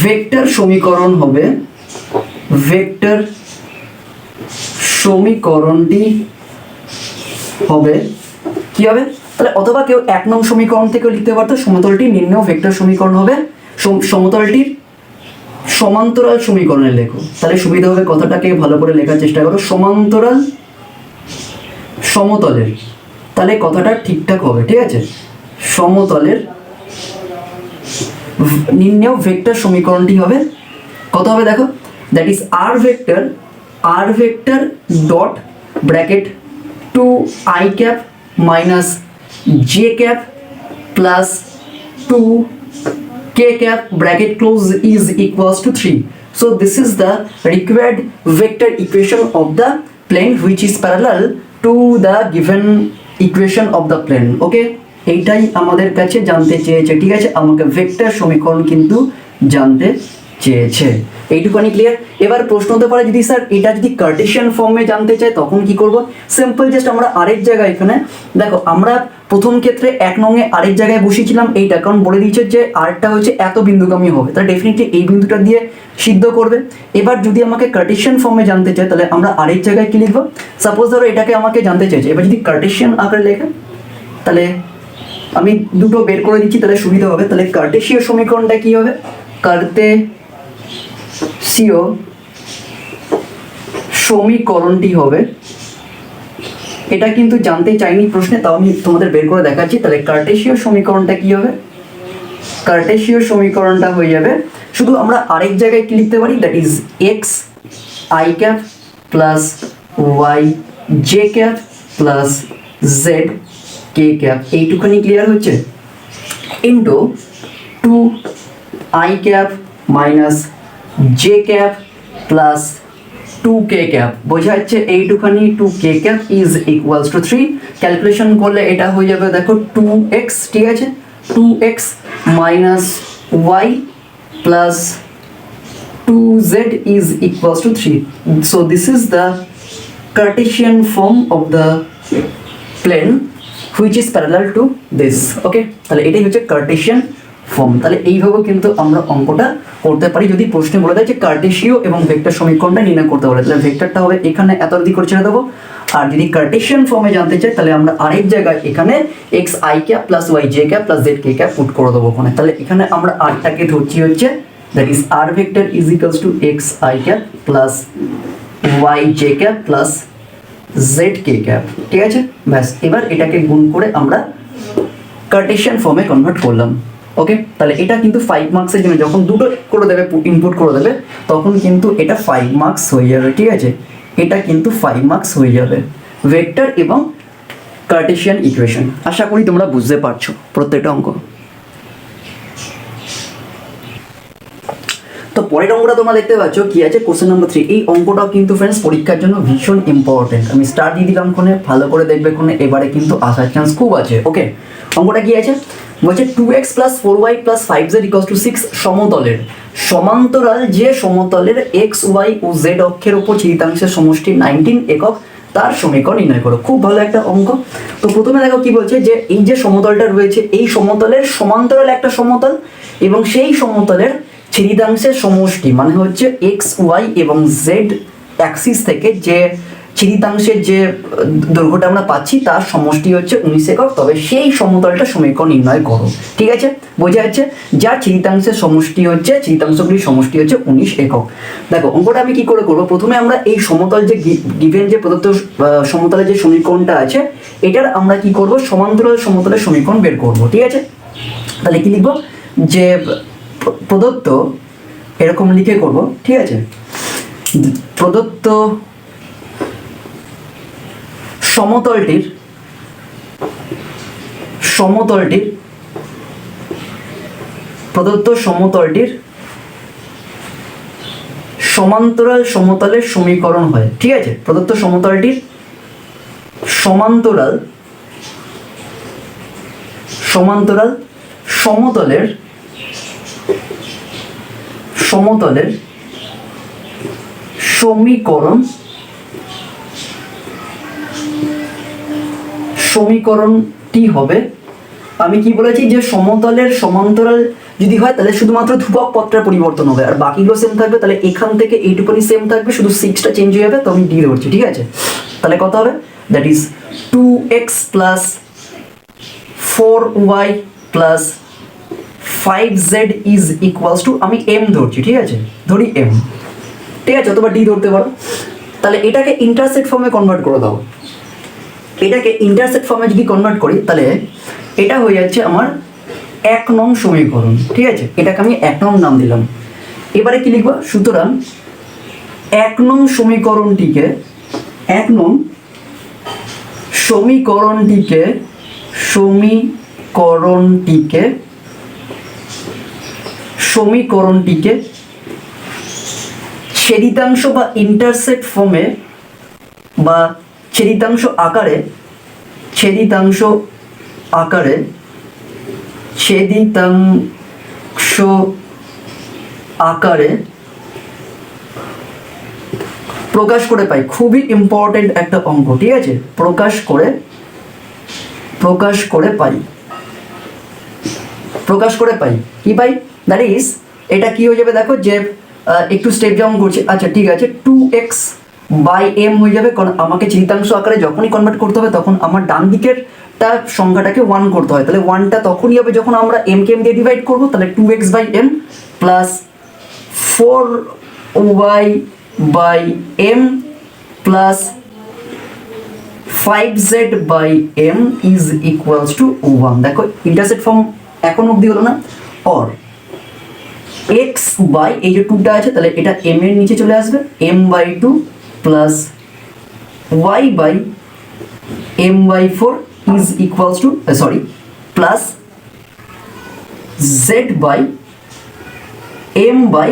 ভেক্টর সমীকরণটি হবে কি হবে, তাহলে অথবা কেউ 1 নং সমীকরণ থেকে লিখতে পারতো, সমতলটি নির্ণেয় ভেক্টর সমীকরণ হবে সমতলটির সমান্তরাল সমীকরণে লেখো, তাহলে সুবিধা হবে। কথাটাকে ভালো করে লেখার চেষ্টা করো, সমতলের, তাহলে কথাটা ঠিকঠাক হবে। ঠিক আছে, সমতলের নির্ণেয় ভেক্টর সমীকরণটি হবে কত হবে দেখো, that is R vector dot bracket 2i cap minus J cap plus 2k cap bracket close is equals to 3. So this is the required vector equation of the plane which is parallel to the given equation of the plane. Okay, এইটাই আমাদের কাছে জানতে চেয়েছে। ঠিক আছে, আমাকে vector সমীকরণ কিন্তু জানতে চেয়েছে, এইটুকুনি ক্লিয়ার। এবার প্রশ্ন হতে পারে, যদি স্যার এটা যদি কার্টেশিয়ান ফর্মে জানতে চাই তখন কি করব? সিম্পল, জাস্ট আমরা আরেক জায়গায়, এখানে দেখো আমরা প্রথম ক্ষেত্রে 1 নঙে আরেক জায়গায় বসিয়েছিলাম এইটা, কারণ বলে দিয়েছে যে আরটা হচ্ছে এত বিন্দুগামী হবে, তাহলে ডেফিনেটলি এই বিন্দুটা দিয়ে সিদ্ধ করবে। এবার যদি আমাকে কার্টেশিয়ান ফর্মে জানতে চাই তাহলে আমরা আরেক জায়গায় কি লিখবো, সাপোজ ধরো এটাকে আমাকে জানতে চাইছে, এবার যদি কার্টেশিয়ান আকারে লেখা, তাহলে আমি দুটো বের করে দিচ্ছি তাহলে সুবিধা হবে। তাহলে কার্টেশীয় সমীকরণটা কি হবে, কার্টেশীয় সমীকরণটি হবে, এটা কিন্তু জানতে চাইনি প্রশ্নে, তাও আমি তোমাদের বের করে দেখাচ্ছি। তাহলে কার্টেশীয় সমীকরণটা কি হবে, কার্টেশীয় সমীকরণটা হয়ে যাবে, শুধু আমরা আরেক জায়গায় কি লিখতে পারি, that is X I cap plus Y J cap plus Z K cap, এইটুখানি ক্লিয়ার হচ্ছে, into 2i cap minus J cap plus 2k cap, বোঝা যাচ্ছে এইটুখানি, 2k cap is equals to 3। Calculation করলে এটা হয়ে যাবে দেখো 2x, ঠিক আছে, 2x minus y plus 2z is equals to 3। So this is the Cartesian form of the plane which is parallel to this. ওকে, তাহলে এটাই হচ্ছে কার্টেশিয়ান ফর্ম। তাহলে এইভাবে কিন্তু আমরা অঙ্কটা করতে পারি, যদি প্রশ্নে বলে দেয় যে কার্টেশীয় এবং ভেক্টর সমীকরণটা নির্ণয় করতে বলে, তাহলে ভেক্টরটা হবে এখানে এত দিক করে ছেড়ে দেবো। আর যদি কার্টেশিয়ান ফর্মে জানতে চাই তাহলে আমরা আরেক জায়গায় এখানে X I cap plus Y J cap plus Z K cap put করে দেবো ওখানে। তাহলে এখানে আমরা আরটাকে ধরছি হচ্ছে, that is R vector is equals to X I cap plus Y J cap plus Z K cap. ঠিক আছে, ব্যাস, এবার এটাকে গুণ করে আমরা কার্টেশিয়ান ফর্মে কনভার্ট করলাম। ওকে, তাহলে এটা কিন্তু 5 মার্কসের জন্য, যখন দুটো করে দেবে ইনপুট করে দেবে তখন কিন্তু এটা 5 মার্কস হয়ে যাবে। ঠিক আছে, এটা কিন্তু 5 মার্কস হয়ে যাবে, ভেক্টর এবং কার্টেশিয়ান ইকুয়েশন। আশা করি তোমরা বুঝতে পারছো প্রত্যেকটা অঙ্ক। তো পরের অঙ্কটা তোমরা দেখতে পাচ্ছ কি আছে, কোশ্চেন নাম্বার 3। এই অঙ্কটাও কিন্তু ফ্রেন্ডস পরীক্ষার জন্য ভীষণ ইম্পর্টেন্ট, আমি স্টার দিয়ে দিলাম কোনে, ভালো করে দেখবে কোনে, এবারে কিন্তু আসার চান্স খুব আছে। ওকে, অঙ্কটা কি আছে বলছে, 2x plus 4y plus 5z equals to 6 সমতলের সমান্তরাল যে সমতলের x y ও z অক্ষের উপর ছেদিতাংশের সমষ্টি 19 একক তার সমীকরণ নির্ণয় করো। খুব ভালো একটা অঙ্ক। তো প্রথমে দেখো কি বলছে, যে এই যে সমতলটা রয়েছে এই সমতলের সমান্তরাল একটা সমতল এবং সেই সমতলের ছেদিতাংশের সমষ্টি মানে হচ্ছে এক্স ওয়াই এবং জেড অ্যাক্সিস থেকে যে ছেদিতাংশের যে দৈর্ঘ্যটা আমরা পাচ্ছি তার সমষ্টি হচ্ছে 19 একক, তবে সেই সমতলটা সমীকরণ নির্ণয় করো। ঠিক আছে, বোঝা যাচ্ছে, যার ছেদিতাংশের সমষ্টি হচ্ছে, ছেদিতাংশগুলির সমষ্টি হচ্ছে 19 একক। দেখো অঙ্কটা আমি কি করে করবো, প্রথমে আমরা এই সমতল যে গিভেন যে প্রদত্ত সমতলের যে সমীকরণটা আছে এটার আমরা কি করব, সমান্তরাল সমতলের সমীকরণ বের করব। ঠিক আছে, তাহলে কি লিখবো, যে প্রদত্ত, এরকম লিখে করব। ঠিক আছে, প্রদত্ত সমতলটির প্রদত্ত সমতলটির সমান্তরাল সমতলের সমীকরণ হয়। ঠিক আছে, প্রদত্ত সমতলটির সমান্তরাল সমতলের সমীকরণটি হবে, আমি কি বলেছি যে সমতলের সমান্তরাল যদি হয় তাহলে শুধুমাত্র ধ্রুবক পদটার পরিবর্তন হবে, আর বাকিগুলো সেম থাকবে। তাহলে এখান থেকে এইটুকুনি সেম থাকবে, শুধু 6টা চেঞ্জ হয়ে যাবে। তো আমি ডি ধরছি। ঠিক আছে, তাহলে কত হবে? That is 2x plus 4y plus 5z is equals two, আমি m ধরছি। ঠিক আছে, ধরি m। ঠিক আছে, অথবা ডি ধরতে পারো। তাহলে এটাকে ইন্টারসেক্ট ফর্মে কনভার্ট করে দাও। এটাকে ইন্টারসেক্ট ফর্মে যদি কনভার্ট করি তাহলে এটা হয়ে যাচ্ছে আমার 1 নং সমীকরণ। ঠিক আছে, এটাকে আমি 1 নং নাম দিলাম। এবারে কি লিখবো? সুতরাং 1 নং সমীকরণটিকে ছেদিতাংশ বা ইন্টারসেক্ট ফর্মে বা ছেদিতাংশ আকারে প্রকাশ করে পাই। খুবই ইম্পর্টেন্ট একটা অঙ্ক। ঠিক আছে, প্রকাশ করে পাই কি পাই? দ্যাট ইজ, এটা কি হয়ে যাবে দেখো, যে একটু স্টেপ ডাউন করছি। আচ্ছা ঠিক আছে, 2x বাই m হয়ে যাবে, কারণ আমাকে ছেদিতাংশ আকারে যখনই কনভার্ট করতে হবে তখন আমার ডান দিকের সংখ্যাটাকে 1 করতে হয়। তাহলে 1টা তখনই হবে যখন আমরা m কে m দিয়ে ডিভাইড করবো। তাহলে 2x by m plus 4y by m plus 5z by m is equals to 1। দেখো ইন্টারসেক্ট ফর্ম এখন অবধি হলো না। অর x বাই এই যে 2টা আছে, তাহলে এটা m এর নিচে চলে আসবে, m by 2 plus y by m by 4 is equals to plus z by m by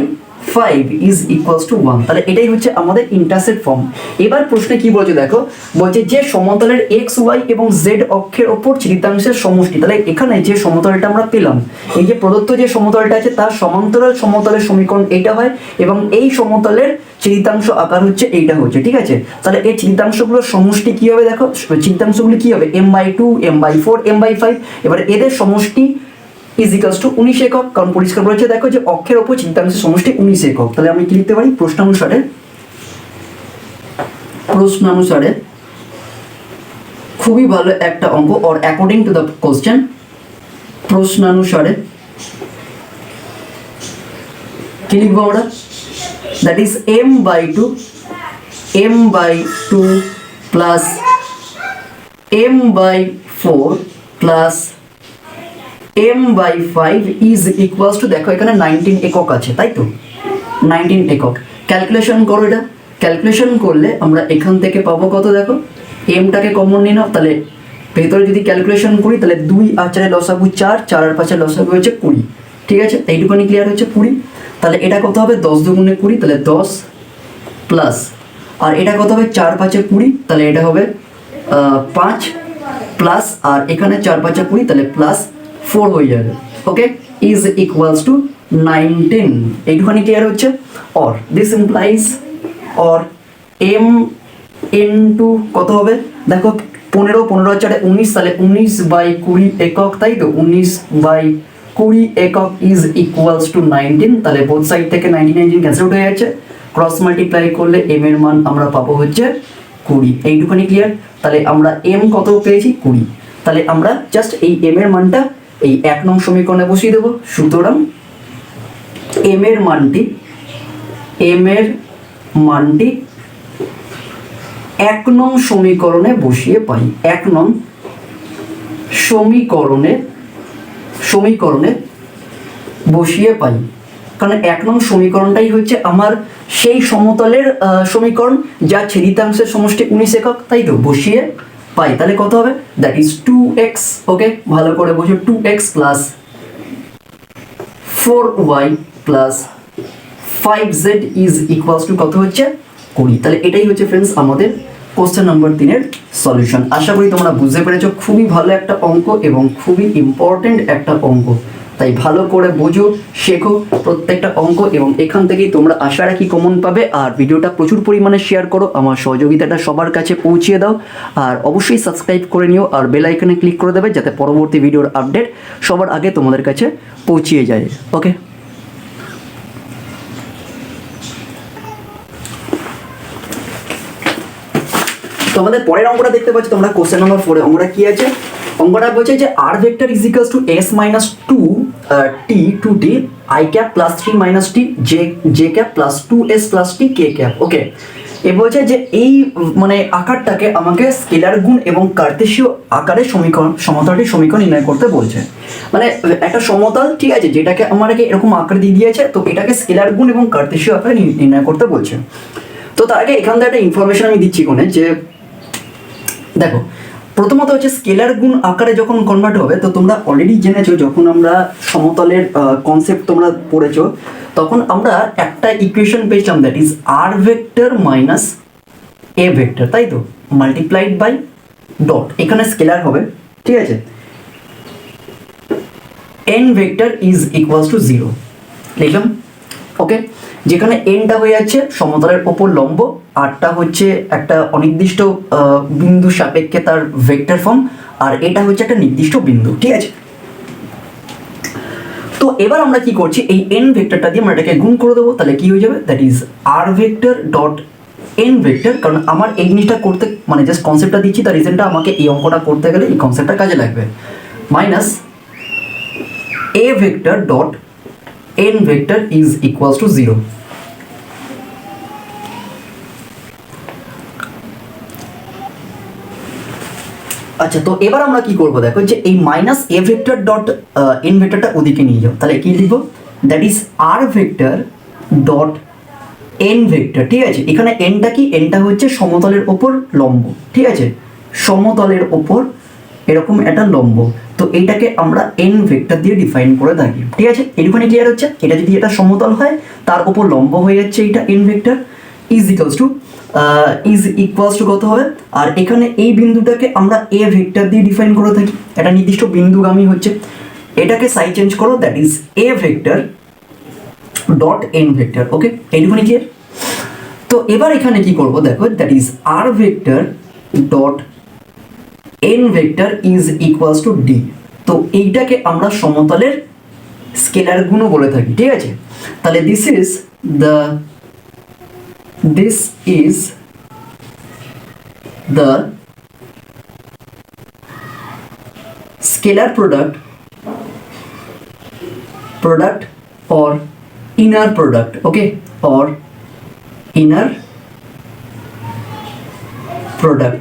5 is equals to 1। তাহলে এটাই হচ্ছে আমাদের ইন্টারসেক্ট ফর্ম। এবার প্রশ্নে কি বলছে দেখো, বলছে যে সমতলের x y এবং z অক্ষের ওপর ছেদিতাংশের সমষ্টি। তাহলে এখানে যে সমতলটা আমরা পেলাম, এই যে প্রদত্ত যে সমতলটা আছে তার সমান্তরাল সমতলের সমীকরণ এইটা হয়, এবং এই সমতলের ছেদিতাংশ আকার হচ্ছে এইটা হচ্ছে। ঠিক আছে, তাহলে এই ছেদিতাংশগুলোর সমষ্টি কি হবে? দেখো ছেদিতাংশগুলো কি হবে? m by 2, m by 4, m by 5। এবার এদের সমষ্টি ইজ ইকুয়ালস টু 19 একক, কারণ পরিষ্কার বলেছে দেখো যে অক্ষের ওপর ছেদিতাংশের সমষ্টি 19 একক। তাহলে আমি কি লিখতে পারি? প্রশ্নানুসারে খুবই ভালো একটা অঙ্ক, or according to the question, প্রশ্নানুসারে কি লিখবো আমরা? That is m by 2 plus m by 4 plus m by 5 is equals to, দেখো এখানে 19 একক আছে, তাই তো? 19 একক। ক্যালকুলেশন করো, এটা ক্যালকুলেশন করলে আমরা এখান থেকে পাবো কত? দেখো mটাকে কমন নিয়ে নাও, তাহলে ভেতরে যদি ক্যালকুলেশন করি তাহলে 2 আর 4 লসাগু 4, 4 আর 5 লসাগু হচ্ছে 20। ঠিক আছে, এইটুকুনি ক্লিয়ার হচ্ছে 20। তাহলে এটা কত হবে? 10 দুগুণে 20, তাহলে 10 প্লাস, আর এটা কত হবে? 4 5 20, তাহলে এটা হবে 5 প্লাস, আর এখানে 4 5 20, তাহলে প্লাস 4 হয়ে যাবে। ওকে, ইজ ইকুয়ালস টু 19। এইটুখানি ক্লিয়ার হচ্ছে। Or this implies, or m into কত হবে? দেখো 15, 15 4 19, তাহলে 19 বাই 20 একক, তাই তো? 19 বাই 20 একক ইজ ইকুয়ালস টু 19। তাহলে বোথ সাইড থেকে 19 ক্যান্সেল আউট হয়ে যাচ্ছে। ক্রস মাল্টিপ্লাই করলে m এর মান আমরা পাবো হচ্ছে 20। এইটুখানি ক্লিয়ার। তাহলে আমরা m কত পেয়েছি? 20। তাহলে আমরা জাস্ট এই m এর মানটা এই 1 নং সমীকরণে বসিয়ে দেবো। সুতরাং m এর মানটি 1 নং সমীকরণে বসিয়ে পাই। 1 নং সমীকরণে বসিয়ে পাই, কারণ 1 নং সমীকরণটাই হচ্ছে আমার সেই সমতলের সমীকরণ যা ছেদিতাংশের সমষ্টি 19 একক, তাই তো? বসিয়ে পাই। তাহলে কত হবে? That is 2x। ওকে, ভালো করে বসে 2x plus 4y plus 5z is equals to কত হচ্ছে 20। তাহলে এটাই হচ্ছে ফ্রেন্ডস আমাদের কোশ্চেন নাম্বার 3-এর সলিউশন। আশা করি তোমরা বুঝতে পেরেছো, খুবই ভালো একটা অঙ্ক এবং খুবই ইম্পর্টেন্ট একটা অঙ্ক, তাই ভালো করে বোঝো, শেখো প্রত্যেকটা অঙ্ক, এবং এখান থেকেই তোমরা আশা রাখি কমন পাবে। আর ভিডিওটা প্রচুর পরিমাণে শেয়ার করো, আমার সহযোগিতাটা সবার কাছে পৌঁছিয়ে দাও, আর অবশ্যই সাবস্ক্রাইব করে নিও আর বেল আইকনে ক্লিক করে দেবে যাতে পরবর্তী ভিডিওর আপডেট সবার আগে তোমাদের কাছে পৌঁছিয়ে যায়। ওকে, তোমাদের পরের অঙ্কটা দেখতে পাচ্ছ তোমরা, কোশ্চেন নাম্বার 4 অঙ্কটা কি আছে? অঙ্কটা বলছে যে R vector is equals to s minus 2t i cap plus 3 minus T J cap plus 2s plus T K cap. Okay, এ বলছে যে এই মানে আকারটাকে আমাকে স্কেলার গুণ এবং কার্তেশীয় আকারে সমীকরণ, সমতলটির সমীকরণ নির্ণয় করতে বলছে। মানে একটা সমতল, ঠিক আছে, যেটাকে আমাকে এরকম আকার দিয়ে দিয়েছে, তো এটাকে স্কেলার গুণ এবং কার্তেশীয় আকারে নির্ণয় করতে বলছে। তো তার আগে এখান থেকে একটা ইনফরমেশন আমি দিচ্ছি কোনে, যে দেখো প্রথমত হচ্ছে স্কেলার গুণ আকারে যখন কনভার্ট হবে, তো তোমরা অলরেডি জেনেছো যখন আমরা সমতলের কনসেপ্ট তোমরা পড়েছো, তখন আমরা একটা ইকুয়েশন পেয়েছিলাম, that is R vector minus A vector, তাই তো, মাল্টিপ্লাইড বাই ডট, এখানে স্কেলার হবে, ঠিক আছে, N vector is equals to 0 লিখলাম। ওকে, যেখানে এনটা হয়ে যাচ্ছে সমতলের ওপর লম্ব, আরটা হচ্ছে একটা অনির্দিষ্ট বিন্দু সাপেক্ষে তার ভেক্টর ফর্ম, আর এটা হচ্ছে একটা নির্দিষ্ট বিন্দু, ঠিক আছে। তো এবার আমরা কি করছি, এই এন ভেক্টরটা দিয়ে আমরা এটাকে গুণ করে দেবো, তাহলে কি হয়ে যাবে, that is R vector dot N vector. কারণ আমার এই জিনিসটা করতে মানে জাস্ট কনসেপ্টটা দিচ্ছি, তার রিজনটা আমাকে এই অঙ্কটা করতে গেলে এই কনসেপ্টটা কাজে লাগবে, minus A vector dot n vector is equals to 0। আচ্ছা, তো এবার আমরা কি করব, দেখো যে এই minus A vector dot N ভেক্টরটা ওদিকে নিয়ে যাও, তাহলে কি লিখবো, that is R vector dot N vector, ঠিক আছে। এখানে এনটা কি, এনটা হচ্ছে সমতলের ওপর লম্ব, ঠিক আছে, সমতলের ওপর এরকম একটা লম্ব, তো এইটাকে আমরা এন ভেক্টর দিয়ে ডিফাইন করে থাকি, ঠিক আছে। এটুখানি ক্লিয়ার হচ্ছে, এটা যদি এটা সমতল হয় তার উপর লম্ব হয়ে যাচ্ছে এটা N vector is equals to কত হবে, আর এখানে এই বিন্দুটাকে আমরা এ ভেক্টর দিয়ে ডিফাইন করে থাকি, এটা নির্দিষ্ট বিন্দুগামী হচ্ছে, এটাকে সাইড চেঞ্জ করো, that is A vector dot N vector. Okay, এইটুখানি ক্লিয়ার। তো এবার এখানে কি করব, দেখো that is R vector dot N vector is equals to D. তো এইটাকে আমরা সমতলের স্কেলার গুণও বলে থাকি, ঠিক আছে। তাহলে this is the scalar product or inner product, okay, or inner product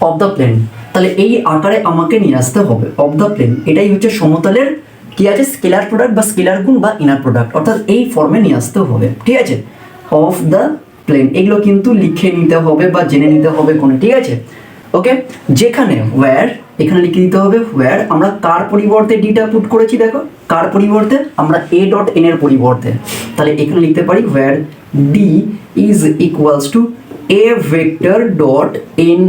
of the plane। তাহলে এই আকারে আমাকে নিয়ে আসতে হবে অফ দ্য প্লেন, এটাই হচ্ছে সমতলের কি আছে, স্কেলার প্রোডাক্ট বা স্কেলার গুণ বা ইনার প্রোডাক্ট, অর্থাৎ এই ফর্মে নিয়ে আসতে হবে, ঠিক আছে, অফ দ্য প্লেন। এগুলো কিন্তু লিখে নিতে হবে বা জেনে নিতে হবে কোনে, ঠিক আছে। ওকে, যেখানে ওয়্যার, এখানে লিখে দিতে হবে ওয়্যার, আমরা কার পরিবর্তে ডিটা পুট করেছি, দেখো কার পরিবর্তে, আমরা এ ডট এন এর পরিবর্তে, তাহলে এখানে লিখতে পারি where D is equals to A vector dot N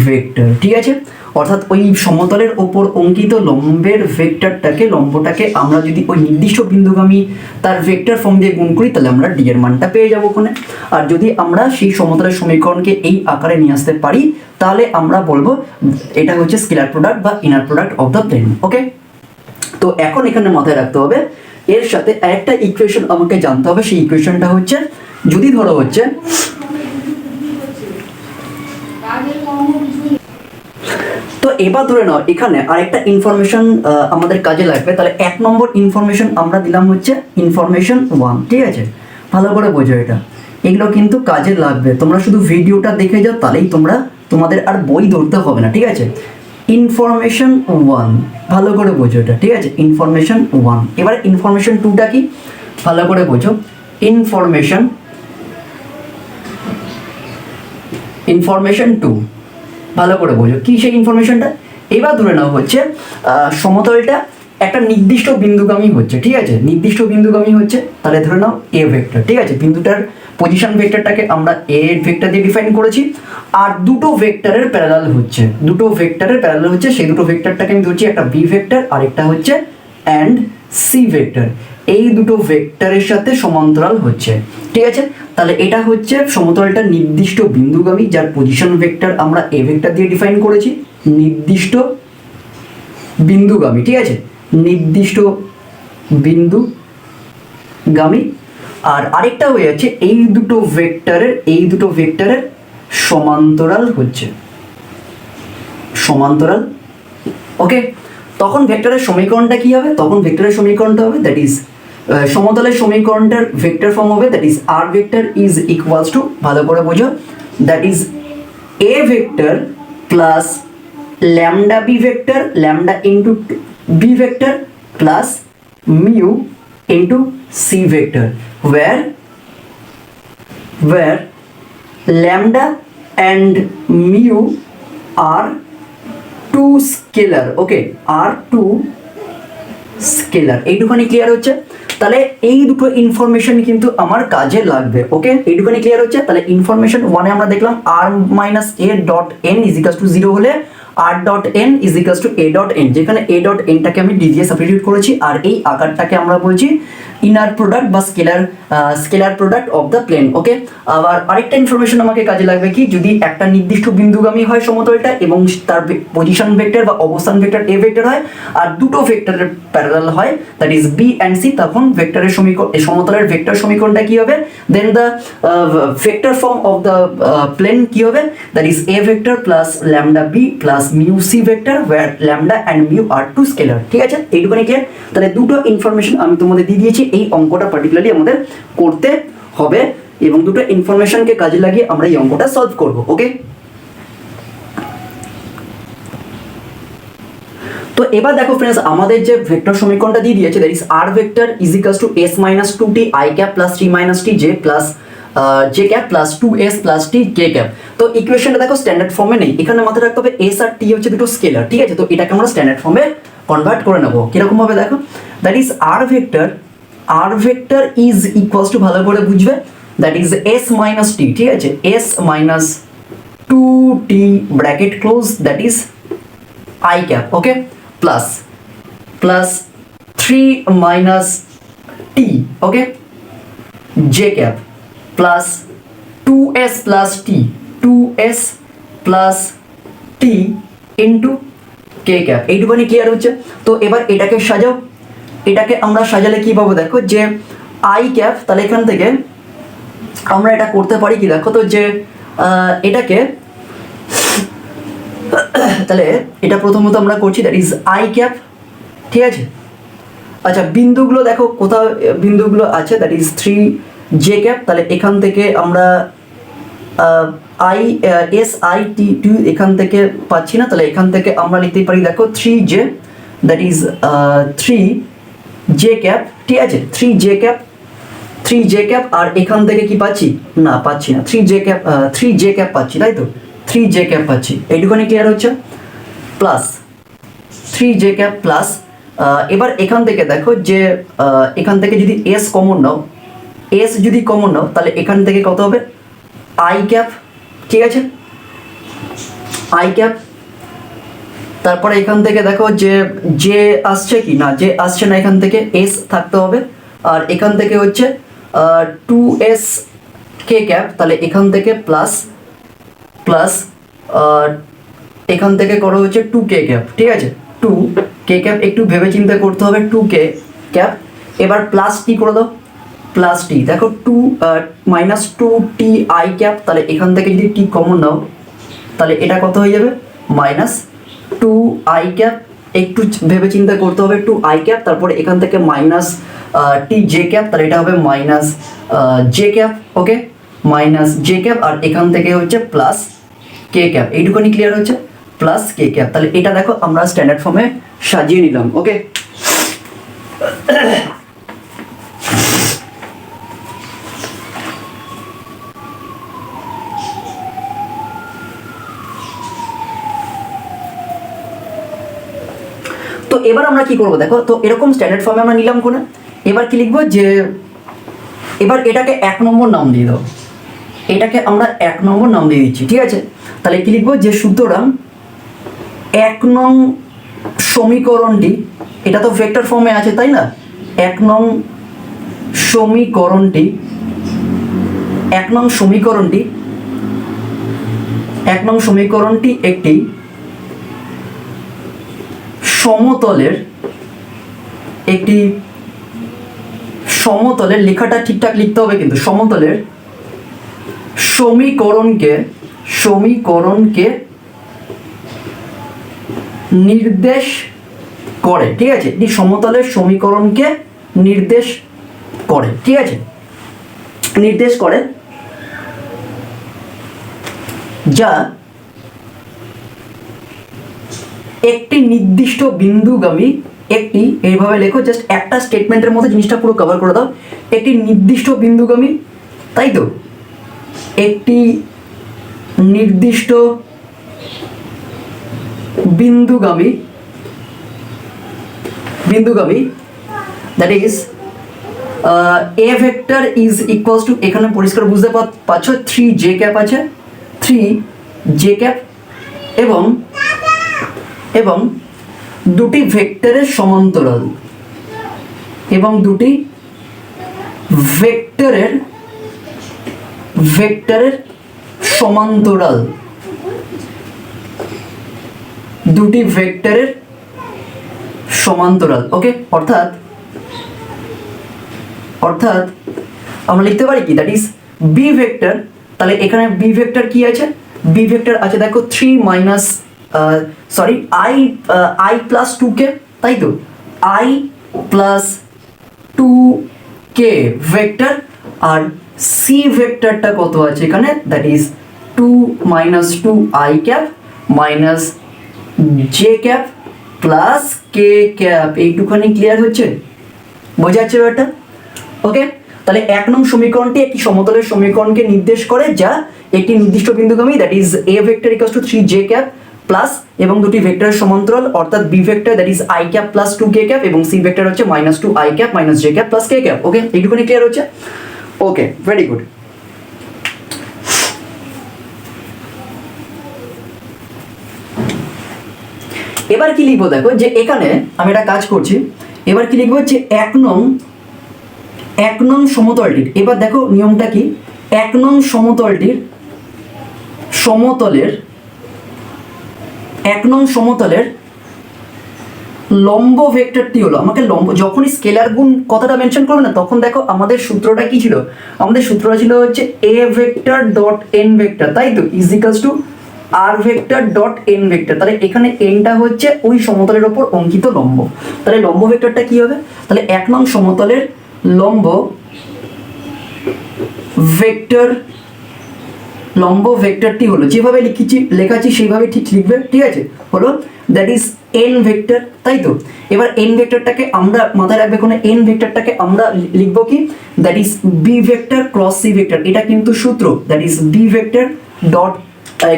vector, ঠিক আছে। অর্থাৎ ওই সমতলের ওপর অঙ্কিত লম্বের ভেক্টরটাকে, লম্বটাকে আমরা যদি ওই নির্দিষ্ট বিন্দুগামী তার ভেক্টর ফর্ম দিয়ে গুণ করি, তাহলে আমরা ডি এর মানটা পেয়ে যাবো ওখানে। আর যদি আমরা সেই সমতলের সমীকরণকে এই আকারে নিয়ে আসতে পারি, তাহলে আমরা বলবো এটা হচ্ছে স্কেলার প্রোডাক্ট বা inner product of the plane. Okay, তো এখন এখানে মাথায় রাখতে হবে এর সাথে একটা ইকুয়েশন আমাকে জানতে হবে, সেই ইকুয়েশনটা হচ্ছে, যদি ধরো হচ্ছে তো এবার ধরে নাও এখানে আরেকটা ইনফরমেশন আমাদের কাজে লাগবে, তাহলে 1 নম্বর ইনফরমেশন আমরা দিলাম হচ্ছে ইনফরমেশন 1, ঠিক আছে, ভালো করে বোঝো এটা, এগুলো কিন্তু কাজে লাগবে, তোমরা শুধু ভিডিওটা দেখে যাও, তাহলেই তোমাদের আর বই ধরতে হবে না, ঠিক আছে। ইনফরমেশন 1 ভালো করে বোঝো এটা, ঠিক আছে, ইনফরমেশন 1। এবার ইনফরমেশন 2টা কি, ভালো করে বোঝো, ইনফরমেশন 2 ভালো করে বোঝো কি সেই ইনফরমেশনটা। এবার ধরে নাও হচ্ছে সমতলটা একটা নির্দিষ্ট বিন্দুগামী হচ্ছে, ঠিক আছে, নির্দিষ্ট বিন্দুগামী হচ্ছে, তাহলে ধরে নাও এ ভেক্টর, ঠিক আছে, বিন্দুটার পজিশন ভেক্টরটাকে আমরা এ ভেক্টর দিয়ে ডিফাইন করেছি, আর দুটো ভেক্টরের প্যারালাল হচ্ছে, দুটো ভেক্টরের প্যারালাল হচ্ছে, সেই দুটো ভেক্টরটাকে আমি ধরছি একটা বি ভেক্টর আর একটা হচ্ছে অ্যান্ড সি ভেক্টর, এই দুটো ভেক্টরের সাথে সমান্তরাল হচ্ছে, ঠিক আছে। তাহলে এটা হচ্ছে সমতলটা নির্দিষ্ট বিন্দুগামী, যার পজিশন ভেক্টর আমরা এ ভেক্টর দিয়ে ডিফাইন করেছি, নির্দিষ্ট বিন্দুগামী, ঠিক আছে, নির্দিষ্ট বিন্দুগামী। আর আরেকটা হয়ে যাচ্ছে এই দুটো ভেক্টরের সমান্তরাল হচ্ছে, সমান্তরাল, ওকে। তখন ভেক্টরের সমীকরণটা কি হবে? তখন ভেক্টরের সমীকরণটা হবে দ্যাট ইজ সমতলের সমীকরণটার ভেক্টর ফর্ম হবে that is R vector is equals to, ভালো করে বোঝো, that is A vector plus lambda b vector, lambda into b vector plus mu into c vector, where lambda and mu are two scalar, okay, are two scalar, এইটুখানি clear হচ্ছে। তাহলে এই দুটো information কিন্তু আমার কাজে লাগবে, ওকে, এইটুখানি ক্লিয়ার হচ্ছে। তাহলে ইনফরমেশন ওয়ানে আমরা দেখলাম R minus A dot N is equals to 0 হলে R dot N is equals to A dot N, যেখানে এ ডট এনটাকে আমি ডি দিয়ে সাবস্টিটিউট করেছি, আর এই আকারটাকে আমরা বলছি ইনার প্রোডাক্ট বা scalar product of the plane, okay. আবার আরেকটা ইনফরমেশন আমাকে কাজে লাগবে কি, যদি একটা নির্দিষ্ট বিন্দুগামী হয় সমতলটা এবং তার পজিশন ভেক্টর বা অবস্থান ভেক্টর এ ভেক্টর হয় আর দুটো ভেক্টরের প্যারালাল হয়, that is B and C, তখন ভেক্টরের সমতলের ভেক্টর সমীকরণটা কি হবে, then the vector form of the plane কি হবে, that is A vector plus lambda B plus mu C vector, where lambda and mu are two scalar, ঠিক আছে, এইটুকুনি ক্লিয়ার। তাহলে দুটো ইনফরমেশন আমি তোমাদের দিয়ে দিয়েছি, এই অঙ্কটা পার্টিকুলারলি আমাদের করতে হবে এবং দুটো ইনফরমেশনকে কাজে লাগিয়ে আমরা এই অঙ্কটা সলভ করব, ওকে। তো এবার দেখো ফ্রেন্ডস, আমাদের যে ভেক্টর সমীকরণটা দিয়ে দিয়েছে that is R vector is equals to s minus 2t i cap plus 3 minus t j plus j cap plus 2s plus t k cap. তো ইকুয়েশনটা দেখো স্ট্যান্ডার্ড ফর্মে নেই, এখানে মাথায় রাখতে হবে s আর t হচ্ছে দুটো স্কেলার, ঠিক আছে। তো এটাকে আমরা স্ট্যান্ডার্ড ফর্মে কনভার্ট করে নেব, কিরকম ভাবে দেখো, that is R vector is equals to, ভালো করে বুঝবে, that is s minus t, ঠিক আছে, s minus 2t bracket close, that is i cap, okay, plus 3 minus t, okay, j cap plus 2s plus t into k cap, এইটুকুনি clear হচ্ছে। তো এবার এটাকে সাজাও, এটাকে আমরা সাজালে কি পাবো দেখো, যে i ক্যাপ, তাহলে এখান থেকে আমরা এটা করতে পারি কি দেখো, তো যে এটাকে, তাহলে এটা প্রথমত আমরা করছি দ্যাট ইজ আই ক্যাপ, ঠিক আছে। আচ্ছা, বিন্দুগুলো দেখো কোথাও বিন্দুগুলো আছে, দ্যাট ইজ 3 জে ক্যাপ, তাহলে এখান থেকে আমরা I S I T two এখান থেকে পাচ্ছি না, তাহলে এখান থেকে আমরা লিখতে পারি দেখো 3 J, that is 3 J cap, ঠিক আছে, 3 জে ক্যাপ, আর এখান থেকে কি পাচ্ছি না, পাচ্ছি না, 3 জে ক্যাপ পাচ্ছি, তাই তো, 3 জে ক্যাপ পাচ্ছি, এইটুখানি ক্লিয়ার হচ্ছে, প্লাস 3 জে ক্যাপ প্লাস, এবার এখান থেকে দেখো যে এখান থেকে যদি এস কমন নাও, তাহলে এখান থেকে কত হবে, আই ক্যাপ, ঠিক আছে, আই ক্যাপ, তারপরে এখান থেকে দেখো যে আসছে কি না, যে আসছে না, এখান থেকে এস থাকতে হবে, আর এখান থেকে হচ্ছে 2s কে ক্যাপ, তাহলে এখান থেকে প্লাস এখান থেকে করো হচ্ছে 2k ক্যাপ, ঠিক আছে, 2k ক্যাপ, একটু ভেবে চিন্তা করতে হবে, 2k ক্যাপ, এবার প্লাস টি করে দাও, প্লাস টি, দেখো 2 মাইনাস 2t আই ক্যাপ, তাহলে এখান থেকে যদি টি কমন নাও তাহলে এটা কত হয়ে যাবে, মাইনাস 2i ক্যাপ, একটু ভেবে চিন্তা করতে হবে, 2i ক্যাপ, তারপরে এখান থেকে মাইনাস টি জে ক্যাপ, তাহলে এটা হবে মাইনাস জে ক্যাপ, ওকে, মাইনাস জে ক্যাপ, আর এখান থেকে হচ্ছে প্লাস কে ক্যাপ, এইটুকুনি ক্লিয়ার হচ্ছে, প্লাস কে ক্যাপ। তাহলে এটা দেখো আমরা স্ট্যান্ডার্ড ফর্মে সাজিয়ে নিলাম, ওকে। তো এবার আমরা কি করব দেখো, তো এরকম স্ট্যান্ডার্ড ফর্মে আমরা নিলাম কোনে, এবার কি লিখবো যে এবার এটাকে 1 নম্বর নাম দিয়ে দাও, এটাকে আমরা 1 নম্বর নাম দিয়ে দিচ্ছি, ঠিক আছে। তাহলে কি লিখবো যে সুতরাং 1 নং সমীকরণটি, এটা তো ভেক্টর ফর্মে আছে তাই না, 1 নং সমীকরণটি 1 নং সমীকরণটি 1 নং সমীকরণটি একটি সমতলের লেখাটা ঠিকঠাক লিখতে হবে কিন্তু, সমতলের সমীকরণকে নির্দেশ করে, ঠিক আছে। এই সমতলের সমীকরণকে নির্দেশ করে, ঠিক আছে, নির্দেশ করে, যা একটি নির্দিষ্ট বিন্দুগামী একটি, এইভাবে লেখো, জাস্ট একটা স্টেটমেন্টের মধ্যে জিনিসটা পুরো কভার করে দাও, একটি নির্দিষ্ট বিন্দুগামী, তাই তো, একটি নির্দিষ্ট বিন্দুগামী that is A vector is equals to, এখানে পরিষ্কার বুঝতে পারছো 3j ক্যাপ আছে, 3j ক্যাপ এবং দুটি ভেক্টরের সমান্তরাল, এবং দুটি ভেক্টরের সমান্তরাল, দুটি ভেক্টরের সমান্তরাল, ওকে। অর্থাৎ আমরা লিখতে পারি কি, দ্যাট ইজ বি ভেক্টর। তাহলে এখানে বি ভেক্টর কি আছে, বি ভেক্টর আছে দেখো 3 মাইনাস i প্লাস 2k, তাই তো, i প্লাস 2k ভেক্টর, আর সি ভেক্টরটা কত আছে এখানে, that is 2 minus 2i cap minus j cap plus k cap. এইটুখানি ক্লিয়ার হচ্ছে, বোঝা যাচ্ছে ব্যাপারটা, ওকে। তাহলে 1 নং সমীকরণটি একটি সমতলের সমীকরণকে নির্দেশ করে, যা একটি নির্দিষ্ট বিন্দুগামী, that is a vector equals to 3j cap plus এবং দুটি ভেক্টরের সমান্তরাল, অর্থাৎ B vector that is i cap plus 2k cap, এবং সি ভেক্টর হচ্ছে minus 2i cap minus j cap plus k cap, okay. এইটুখানি ক্লিয়ার হচ্ছে, okay, very good. এবার কি লিখবো দেখো, যে এখানে আমি একটা কাজ করছি, এবার কি লিখবো যে 1 নং সমতলটির, এবার দেখো নিয়মটা কি, 1 নং সমতলের লম্ব ভেক্টরটি হলো, আমাকে লম্ব, যখনই স্কেলার গুণ কথাটা মেনশন করবে না, তখন দেখো আমাদের সূত্রটা কি ছিল, আমাদের সূত্রটা ছিল হচ্ছে a vector dot n vector, তাই তো, is equals two r vector dot n vector. তাহলে এখানে nটা হচ্ছে ওই সমতলের ওপর অঙ্কিত লম্ব। তাহলে লম্ব ভেক্টরটা কি হবে, তাহলে 1 নং সমতলের লম্ব ভেক্টরটি হলো, যেভাবে লেখাচ্ছি সেইভাবে ঠিক লিখবে, ঠিক আছে, হলো দ্যাট ইজ n ভেক্টর, তাই তো। এবার n ভেক্টরটাকে আমরা মাথায় রাখবে, কোনো n ভেক্টরটাকে আমরা লিখবো কি, that is B vector cross C vector, এটা কিন্তু সূত্র, that is B vector dot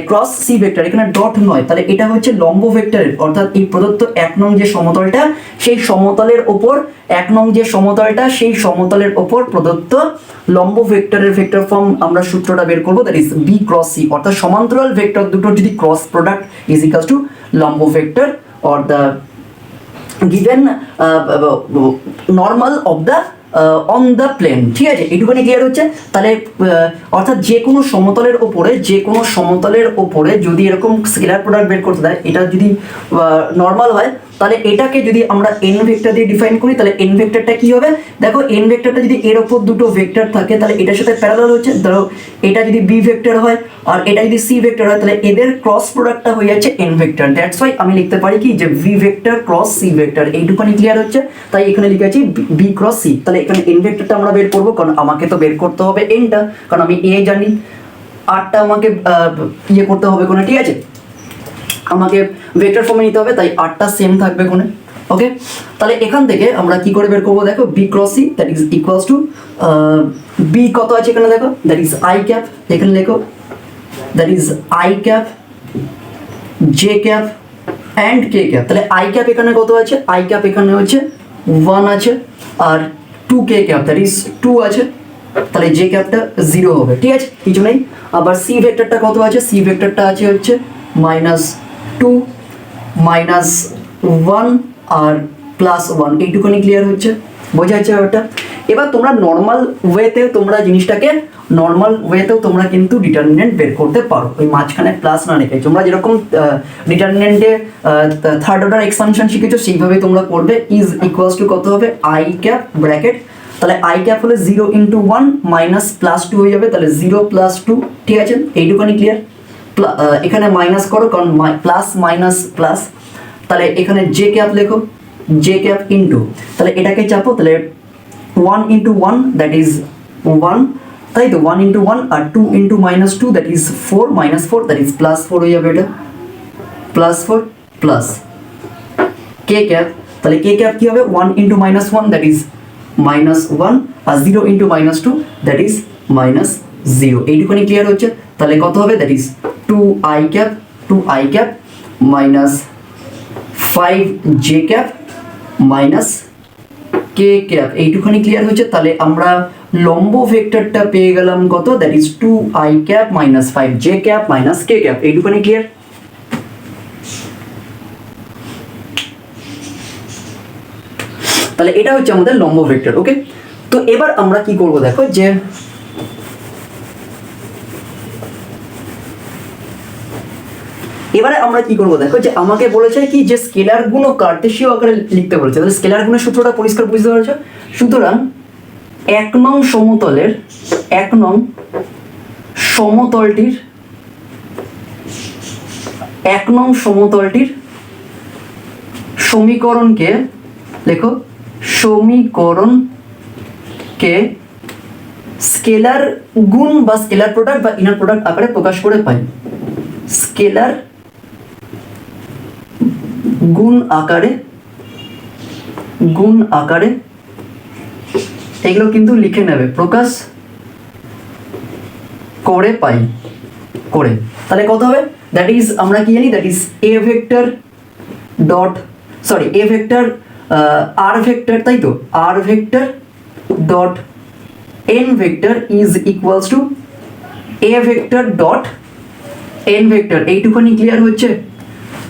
cross C vector, এখানে ডট নয়, তাহলে এটা হচ্ছে লম্ব ভেক্টরের, অর্থাৎ এই প্রদত্ত 1 নং যে সমতলটা, সেই সমতলের ওপর 1 নং যে সমতলটা, সেই সমতলের ওপর প্রদত্ত লম্ব ভেক্টরের ভেক্টর ফর্ম আমরা সূত্রটা বের করবো, that is B cross C, অর্থাৎ সমান্তরাল ভেক্টর দুটোর যদি cross product is equals to লম্ব vector or the given normal of the on the plane, ঠিক আছে, এইটুখানি ক্লিয়ার হচ্ছে। তাহলে অর্থাৎ যে কোনো সমতলের ওপরে যদি এরকম স্কেলার প্রোডাক্ট বের করতে দেয়, এটা যদি নর্মাল হয়, তাহলে এটাকে যদি আমরা n ভেক্টর দিয়ে ডিফাইন করি, তাহলে n ভেক্টরটা কি হবে, দেখো n ভেক্টরটা যদি এর ওপর দুটো ভেক্টর থাকে, তাহলে এটার সাথে প্যারালাল হচ্ছে, ধরো এটা যদি b ভেক্টর হয় আর এটা যদি c ভেক্টর হয়, তাহলে এদের ক্রস প্রোডাক্টটা হয়ে যাচ্ছে n ভেক্টর। দ্যাটস ওয়াই আমি লিখতে পারি কি, যে v vector cross c vector, এইটুখানি ক্লিয়ার হচ্ছে। তাই এখানে লিখেছি b ক্রস c। তাহলে এখানে n ভেক্টরটা আমরা বের করবো, কারণ আমাকে তো বের করতে হবে nটা, কারণ আমি a জানি, rটা আমাকে ইয়ে করতে হবে কোনে, ঠিক আছে, আমাকে ভেক্টর ফর্মে নিতে হবে, তাই rটা সেম থাকবে কোনে, ওকে। তাহলে এখান থেকে আমরা কি করে বের করবো, দেখো b cross c that is equals two b কত আছে এখানে দেখো, দ্যাট ইজ i ক্যাপ, এখানে লেখো that is i cap j cap and K cap, তাহলে আই ক্যাপ এখানে কত আছে, আই ক্যাপ এখানে হচ্ছে 1 আছে, আর 2 কে ক্যাপ দ্যাট ইজ 2 আছে, তাহলে জে ক্যাপটা 0 হবে, ঠিক আছে, কিছু নেই। আবার সি ভেক্টরটা কত আছে, সি ভেক্টরটা আছে হচ্ছে -2 -1 আর +1, এইটুকুনি ক্লিয়ার হচ্ছে, বোঝা যাচ্ছে ব্যাপারটা। এবার তোমরা নর্মাল ওয়েতেও তোমরা কিন্তু ডিটারমিনেন্ট বের করতে পারো, ওই মাঝখানে প্লাস না রেখে। তোমরা যেরকম ডিটারমিনেন্টে থার্ড অর্ডার এক্সপানশন শিখেছো সেইভাবে তোমরা করবে। ইজ ইকুয়ালস টু কত হবে, আই ক্যাপ ব্র্যাকেট, তাহলে আই ক্যাপ হলে 0 × 1 -+2 হয়ে যাবে, তাহলে 0 + 2, ঠিক আছে, এইটুকুনি ক্লিয়ার। এখানে মাইনাস করো কারণ প্লাস মাইনাস প্লাস, তাহলে এখানে জে ক্যাপ লেখো, জে ক্যাপ ইন্টু, তাহলে এটাকে চাপো, তাহলে 1 × 1 দ্যাট ইজ 1, তাই তো 1 × 1 আর 2 × -2 দ্যাট ইজ 4 -4 দ্যাট ইজ +4 হয়ে যাবে, এটা +4 প্লাস কে ক্যাপ, তাহলে কে ক্যাপ কি হবে 1 × -1 দ্যাট ইজ -1 আর 0 × -2 দ্যাট ইজ -0, এইটুকুনি ক্লিয়ার হচ্ছে। তাহলে কত হবে, that is 2i cap -5j cap K cap, এইটুকুনি ক্লিয়ার হচ্ছে। তাহলে আমরা লম্ব ভেক্টরটা পেয়ে গেলাম কত, that is 2i cap -5j cap K cap, এইটুকুনি ক্লিয়ার। তাহলে এটা হচ্ছে আমাদের লম্ব ভেক্টর, ওকে। তো এবার আমরা কি করব দেখো, যে এবারে আমরা কি করব দেখো, যে আমাকে বলেছে কি যে স্কেলার গুণ ও কার্টেসীয় আকারে লিখতে বলেছে, তাহলে স্কেলার গুণের সূত্রটা পরিষ্কার বুঝতে পারছো। সুতরাং 1 নং সমতলটির সমীকরণকে লেখো, সমীকরণকে স্কেলার গুণ বা স্কেলার প্রোডাক্ট বা ইনার প্রোডাক্ট আকারে প্রকাশ করে পাই। স্কেলার গুণ আকারে এগুলো কিন্তু লিখে নেবে, প্রকাশ করে পাই করে, তাহলে কত হবে, দ্যাট ইজ আমরা কি জানি, that is A vector R vector, তাই তো R vector dot N vector is equals to A vector dot N vector, এইটুকুনি ক্লিয়ার হচ্ছে।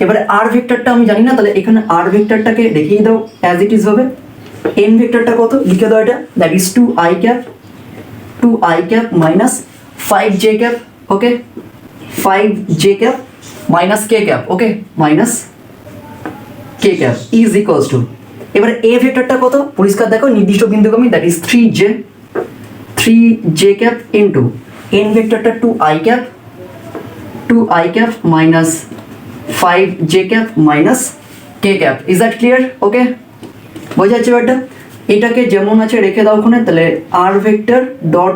এবারে আর ভেক্টরটা আমি জানি না, তাহলে এখানে আর ভেক্টরটাকে দেখিয়ে দাও অ্যাজ ইট ইজ হবে। এন ভেক্টরটা কত লিখে দাও, এটা that is 2i cap -5j cap, okay, 5j cap - k cap, okay, -k cap is equals to, এবারে এ ভেক্টরটা কত পরিষ্কার দেখো, নির্দিষ্ট বিন্দুগামী, that is 3j cap into N ভেক্টরটা 2i cap -5j cap k cap, is that clear, okay, বোঝা যাচ্ছে ব্যাপারটা। এটাকে যেমন আছে রেখে দাও ওখানে, তাহলে R vector dot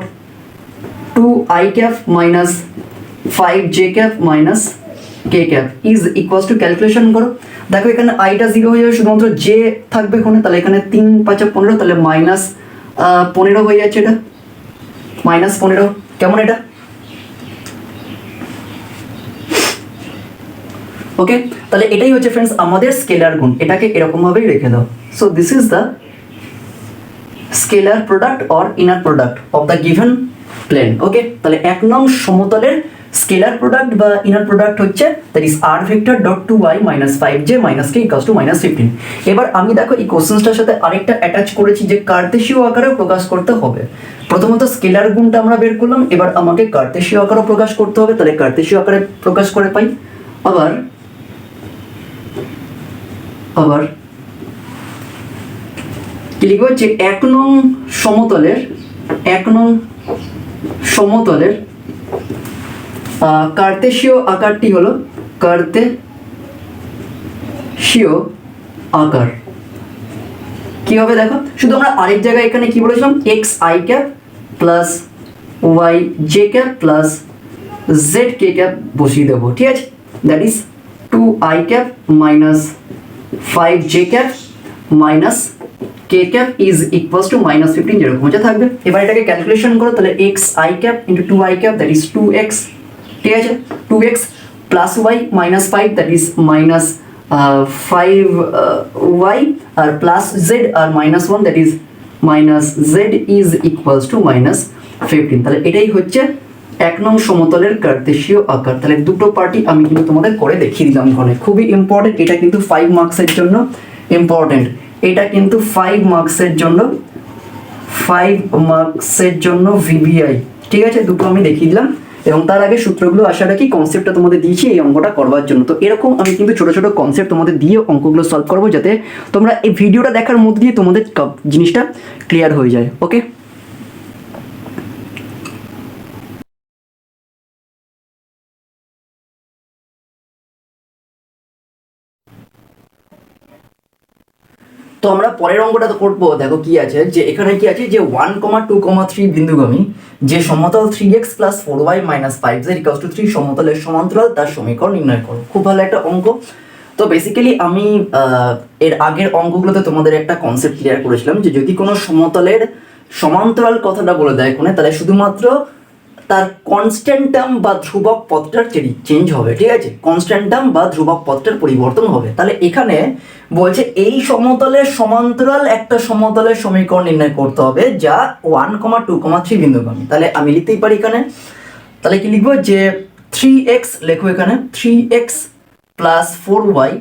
2i cap -5j cap k cap is equals to, calculation করো, দেখো এখানে আইটা 0 হয়ে যাবে, শুধুমাত্র জে থাকবে ওখানে, তাহলে এখানে 3 5 15, তাহলে -15 হয়ে যাচ্ছে, এটা -15, কেমন এটা, ওকে। তাহলে এটাই হচ্ছে ফ্রেন্ডস আমাদের স্কেলার গুণ, এটাকে এরকম ভাবেই রেখে দাও। So this is the scalar product or inner product of the given plane, okay. তাহলে 1 নং সমতলের স্কেলার প্রোডাক্ট বা ইনার প্রোডাক্ট হচ্ছে that is R vector dot 2i -5j - k equals to -15। এবার আমি দেখো এই কোশ্চেনটার সাথে আরেকটা অ্যাটাচ করেছি, যে কার্তেশীয় আকারেও প্রকাশ করতে হবে। প্রথমত স্কেলার গুণটা আমরা বের করলাম, এবার আমাকে কার্তেশীয় আকারেও প্রকাশ করতে হবে, তাহলে কার্তেশীয় আকারে প্রকাশ করে পাই। আবার কি লিখবো, যে 1 নং সমতলের কার্তেশীয় আকারটি হলো কার্তেশীয় আকার, কি হবে দেখো, শুধু আমরা আরেক জায়গায় এখানে কি বলেছিলাম, xi cap plus yj cap plus zk cap বসিয়ে দেবো, ঠিক আছে, that is 2i cap -5j cap k cap is equals to -15, যেরকম হচ্ছে থাকবে। এবার এটাকে ক্যালকুলেশন করো, তাহলে xi cap into 2i cap that is 2x, ঠিক আছে, 2x plus y -5 that is 5y আর প্লাস জেড আর -1 that is minus Z is equals to -15। তাহলে এটাই হচ্ছে 1 নং সমতলের কার্তেশীয় আকার। তাহলে দুটো পার্টি আমি কিন্তু তোমাদের করে দেখিয়ে দিলাম ওখানে, খুবই ইম্পর্টেন্ট, এটা কিন্তু 5 মার্কসের জন্য ইম্পর্টেন্ট, এটা কিন্তু 5 মার্কসের জন্য 5 মার্কসের জন্য ভিভিআই, ঠিক আছে, দুটো আমি দেখিয়ে দিলাম। এবং তার আগে সূত্রগুলো আসাটা কি কনসেপ্টটা তোমাদের দিয়েছি এই অঙ্কটা করবার জন্য। তো এরকম আমি কিন্তু ছোট ছোট কনসেপ্ট তোমাদের দিয়ে অঙ্কগুলো সলভ করবো, যাতে তোমরা এই ভিডিওটা দেখার মধ্যে দিয়ে তোমাদের জিনিসটা ক্লিয়ার হয়ে যায়। ওকে, তো আমরা পরের অঙ্কটা তো করবো। দেখো কি আছে, যে এখানে কি আছে, যে 1,2,3 বিন্দুগামী যে সমতল 3x + 4y - 5z = 3 সমতলের সমান্তরাল তার সমীকরণ নির্ণয় করো। খুব ভালো একটা অঙ্ক। তো বেসিক্যালি আমি এর আগের অঙ্কগুলোতে তোমাদের একটা কনসেপ্ট ক্লিয়ার করেছিলাম, যে যদি কোনো সমতলের সমান্তরাল কথাটা বলে দেয় কোনে, তাহলে শুধুমাত্র তার কনস্ট্যান্ট টার্ম বা ধ্রুবক পদটার চেঞ্জ হবে, ঠিক আছে, কনস্ট্যান্ট টার্ম বা ধ্রুবক পদটার পরিবর্তন হবে। তাহলে এখানে বলছে এই সমতলের সমান্তরাল একটা সমতলের সমীকরণ নির্ণয় করতে হবে যা 1,2,3 বিন্দুগামী। তাহলে আমি লিখতেই পারি এখানে, তাহলে কি লিখবো, যে 3x লেখো এখানে, 3x + 4y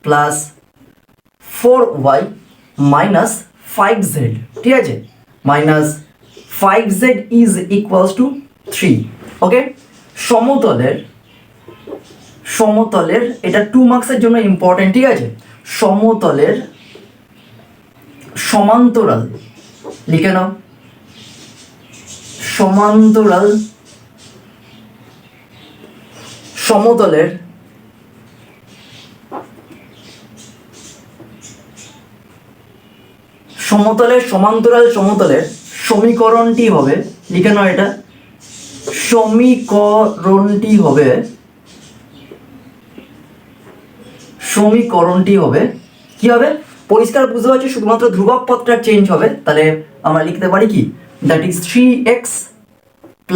+ 4y - 5z, ঠিক আছে, -5z ইজ ইকুয়ালস টু 3। ওকে, সমতলের এটা 2 মার্কসের জন্য ইম্পর্টেন্ট, ঠিক আছে, সমতলের সমান্তরাল লিখে নাও, সমতলের সমান্তরাল সমতলের সমীকরণটি হবে, লিখে নাও, এটা সমীকরণটি হবে কি হবে, পরিষ্কার বুঝতে পারছি, শুধুমাত্র ধ্রুবক পদটা চেঞ্জ হবে। তাহলে আমরা লিখতে পারি কি, that is 3x +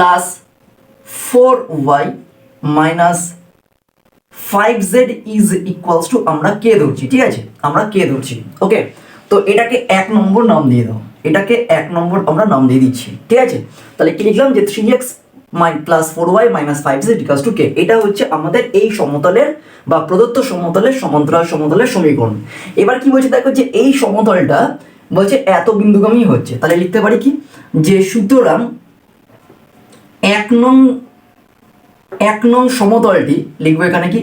4y - 5z is equals two, আমরা কে ধরছি, ঠিক আছে, আমরা কে ধরছি। ওকে, তো এটাকে 1 নম্বর নাম দিয়ে দাও, এটাকে 1 নম্বর আমরা নাম দিয়ে দিচ্ছি, ঠিক আছে। তাহলে কি লিখলাম, যে 3x + 4y - 5z = k। এটা হচ্ছে আমাদের এই সমতলের বা প্রদত্ত সমতলের সমান্তরাল সমতলের সমীকরণ। এবার কি বলছে দেখো, যে এই সমতলটা বলছে এত বিন্দুগামী হচ্ছে। তাহলে লিখতে পারি কি, যে সুতরাং 1 নং সমতলটি লিখবো এখানে কি,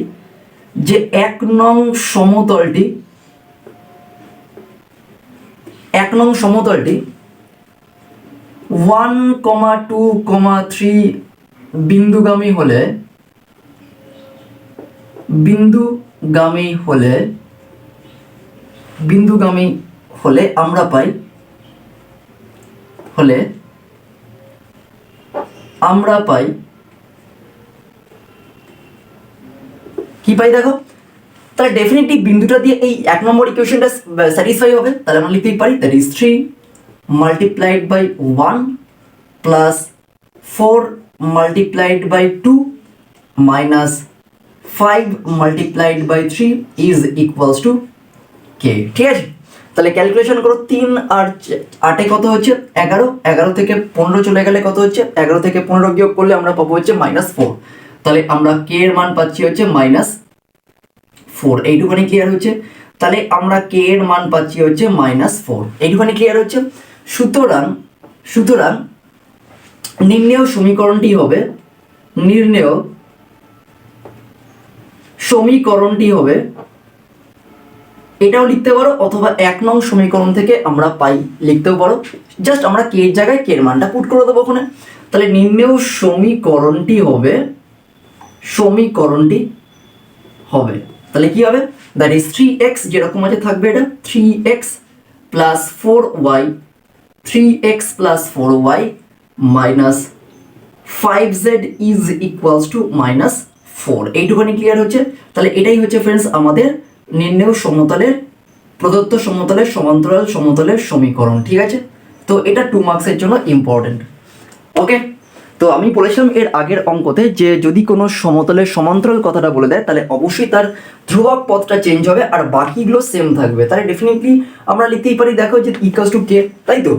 যে 1 নং সমতলটি 1,2,3 বিন্দুগামী হলে আমরা পাই কি পাই দেখো, তাহলে ডেফিনেটলি বিন্দুটা দিয়ে এই 1 নম্বর ইকুয়েশনটা স্যাটিসফাই হবে। তাহলে আমরা লিখতেই পারি, that is 3 × 1 + 4 × 2 - 5 × 3 is equals two k, ঠিক আছে। তাহলে ক্যালকুলেশন করো, 3 আর 8 কত হচ্ছে 11, 11 থেকে 15 চলে গেলে কত হচ্ছে, 11 থেকে 15 বিয়োগ করলে আমরা পাবো হচ্ছে -4। তাহলে আমরা k এর মান পাচ্ছি হচ্ছে -4, এইটুখানি ক্লিয়ার হচ্ছে। তাহলে আমরা k এর মান পাচ্ছি হচ্ছে -4, এইটুখানি ক্লিয়ার হচ্ছে। সুতরাং নির্ণেয় সমীকরণটি হবে, এটাও লিখতে পারো, অথবা 1 নং সমীকরণ থেকে আমরা পাই লিখতেও পারো, জাস্ট আমরা কে এর জায়গায় কে এর মানটা পুট করে দেবো ওখানে। তাহলে নির্ণেয় সমীকরণটি হবে, তাহলে কি হবে, দ্যাট ইজ 3x যেরকম আছে থাকবে, এটা 3x + 4y - 5z is equals to -4, এইটুখানি ক্লিয়ার হচ্ছে। তাহলে এটাই হচ্ছে ফ্রেন্ডস আমাদের নির্ণেয় সমতলের প্রদত্ত সমতলের সমান্তরাল সমতলের সমীকরণ, ঠিক আছে। তো এটা 2 মার্কসের জন্য ইম্পর্টেন্ট। ওকে, তো তো আমি বলেছিলাম এর আগের অঙ্কতে যে যদি কোনো সমতলের সমান্তরাল কথাটা বলে দেয় তাহলে অবশ্যই তার ধ্রুবক পদটা চেঞ্জ হবে আর বাকিগুলো সেম থাকবে, তাহলে ডেফিনেটলি আমরা লিখতেই পারি দেখো যে ইকুয়ালস টু কে, তাই তো।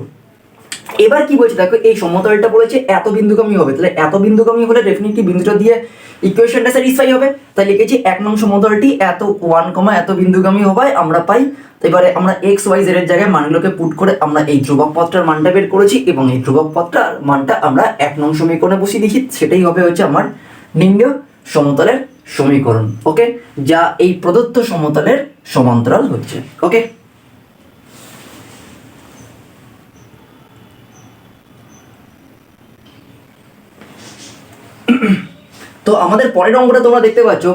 এবার কি বলছে দেখো, এই সমতলটা বলেছে এত বিন্দুগামী হবে, তাহলে এত বিন্দুগামী হলে ডেফিনেটলি বিন্দুটা দিয়ে ইকুয়েশনটা স্যাটিসফাই হবে, তাই লিখেছি 1 নং সমতলটি এত 1, এত বিন্দুগামী হওয়ায় আমরা পাই। এবারে আমরা এক্স ওয়াই জেড এর জায়গায় মানগুলোকে পুট করে আমরা এই ধ্রুবক পদটার মানটা বের করেছি এবং এই ধ্রুবক পদটার মানটা আমরা 1 নং সমীকরণে বসিয়ে দিচ্ছি, সেটাই হবে হচ্ছে আমার নিম্ন সমতলের সমীকরণ। ওকে, যা এই প্রদত্ত সমতলের সমান্তরাল হচ্ছে। ওকে, তো আমাদের পরের অঙ্কটা তোমরা দেখতে পাচ্ছ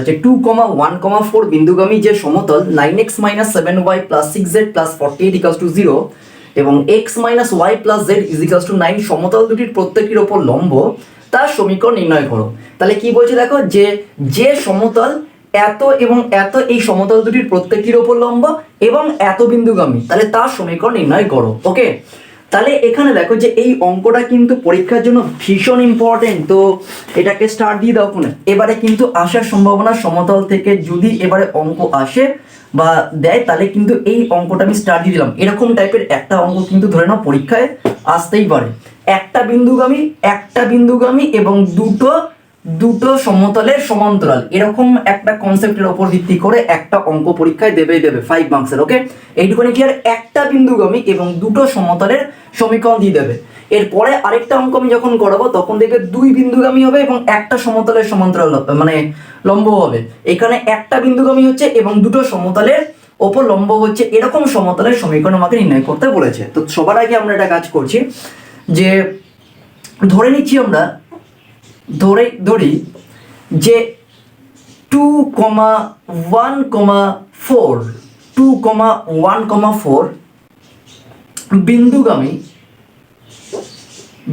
যে 2,1,4 বিন্দুগামী যে সমতল 9x - 7y + 6z + 48 = 0 এবং x - y + z = 9 সমতল দুটির প্রত্যেকটির ওপর লম্ব, তার সমীকরণ নির্ণয় করো। তাহলে কি বলছে দেখো, যে সমতল এত এবং এত এই সমতল দুটির প্রত্যেকটির ওপর লম্ব এবং এত বিন্দুগামী, তাহলে তার সমীকরণ নির্ণয় করো। ওকে, তাহলে এখানে দেখো যে এই অঙ্কটা কিন্তু পরীক্ষার জন্য ভীষণ ইম্পর্টেন্ট, তো এটাকে স্টার্ট দিয়ে দাও ফোনে। এবারে কিন্তু আসার সম্ভাবনা সমতল থেকে যদি এবারে অঙ্ক আসে বা দেয় তাহলে কিন্তু এই অঙ্কটা আমি স্টার্ট দিয়ে দিলাম। এরকম টাইপের একটা অঙ্ক কিন্তু ধরে নাও পরীক্ষায় আসতেই পারে, একটা বিন্দুগামী এবং দুটো সমতলের সমান্তরাল, এরকম একটা কনসেপ্টের উপর ভিত্তি করে একটা অঙ্ক পরীক্ষায় দেবে 5 মার্কসের। ওকে, এইটুকুনি কি আর একটা বিন্দুগামী এবং দুটো সমতলের সমীকরণ দিয়ে দেবে। এরপরে আরেকটা অঙ্ক আমি যখন করাবো তখন দেখবে 2 বিন্দুগামী হবে এবং একটা সমতলের সমান্তরাল মানে লম্ব হবে। এখানে একটা বিন্দুগামী হচ্ছে এবং দুটো সমতলের ওপর লম্ব হচ্ছে, এরকম সমতলের সমীকরণ আমাকে নির্ণয় করতে বলেছে। তো সবার আগে আমরা একটা কাজ করছি যে ধরে নিচ্ছি আমরা ধরি যে 2,1,4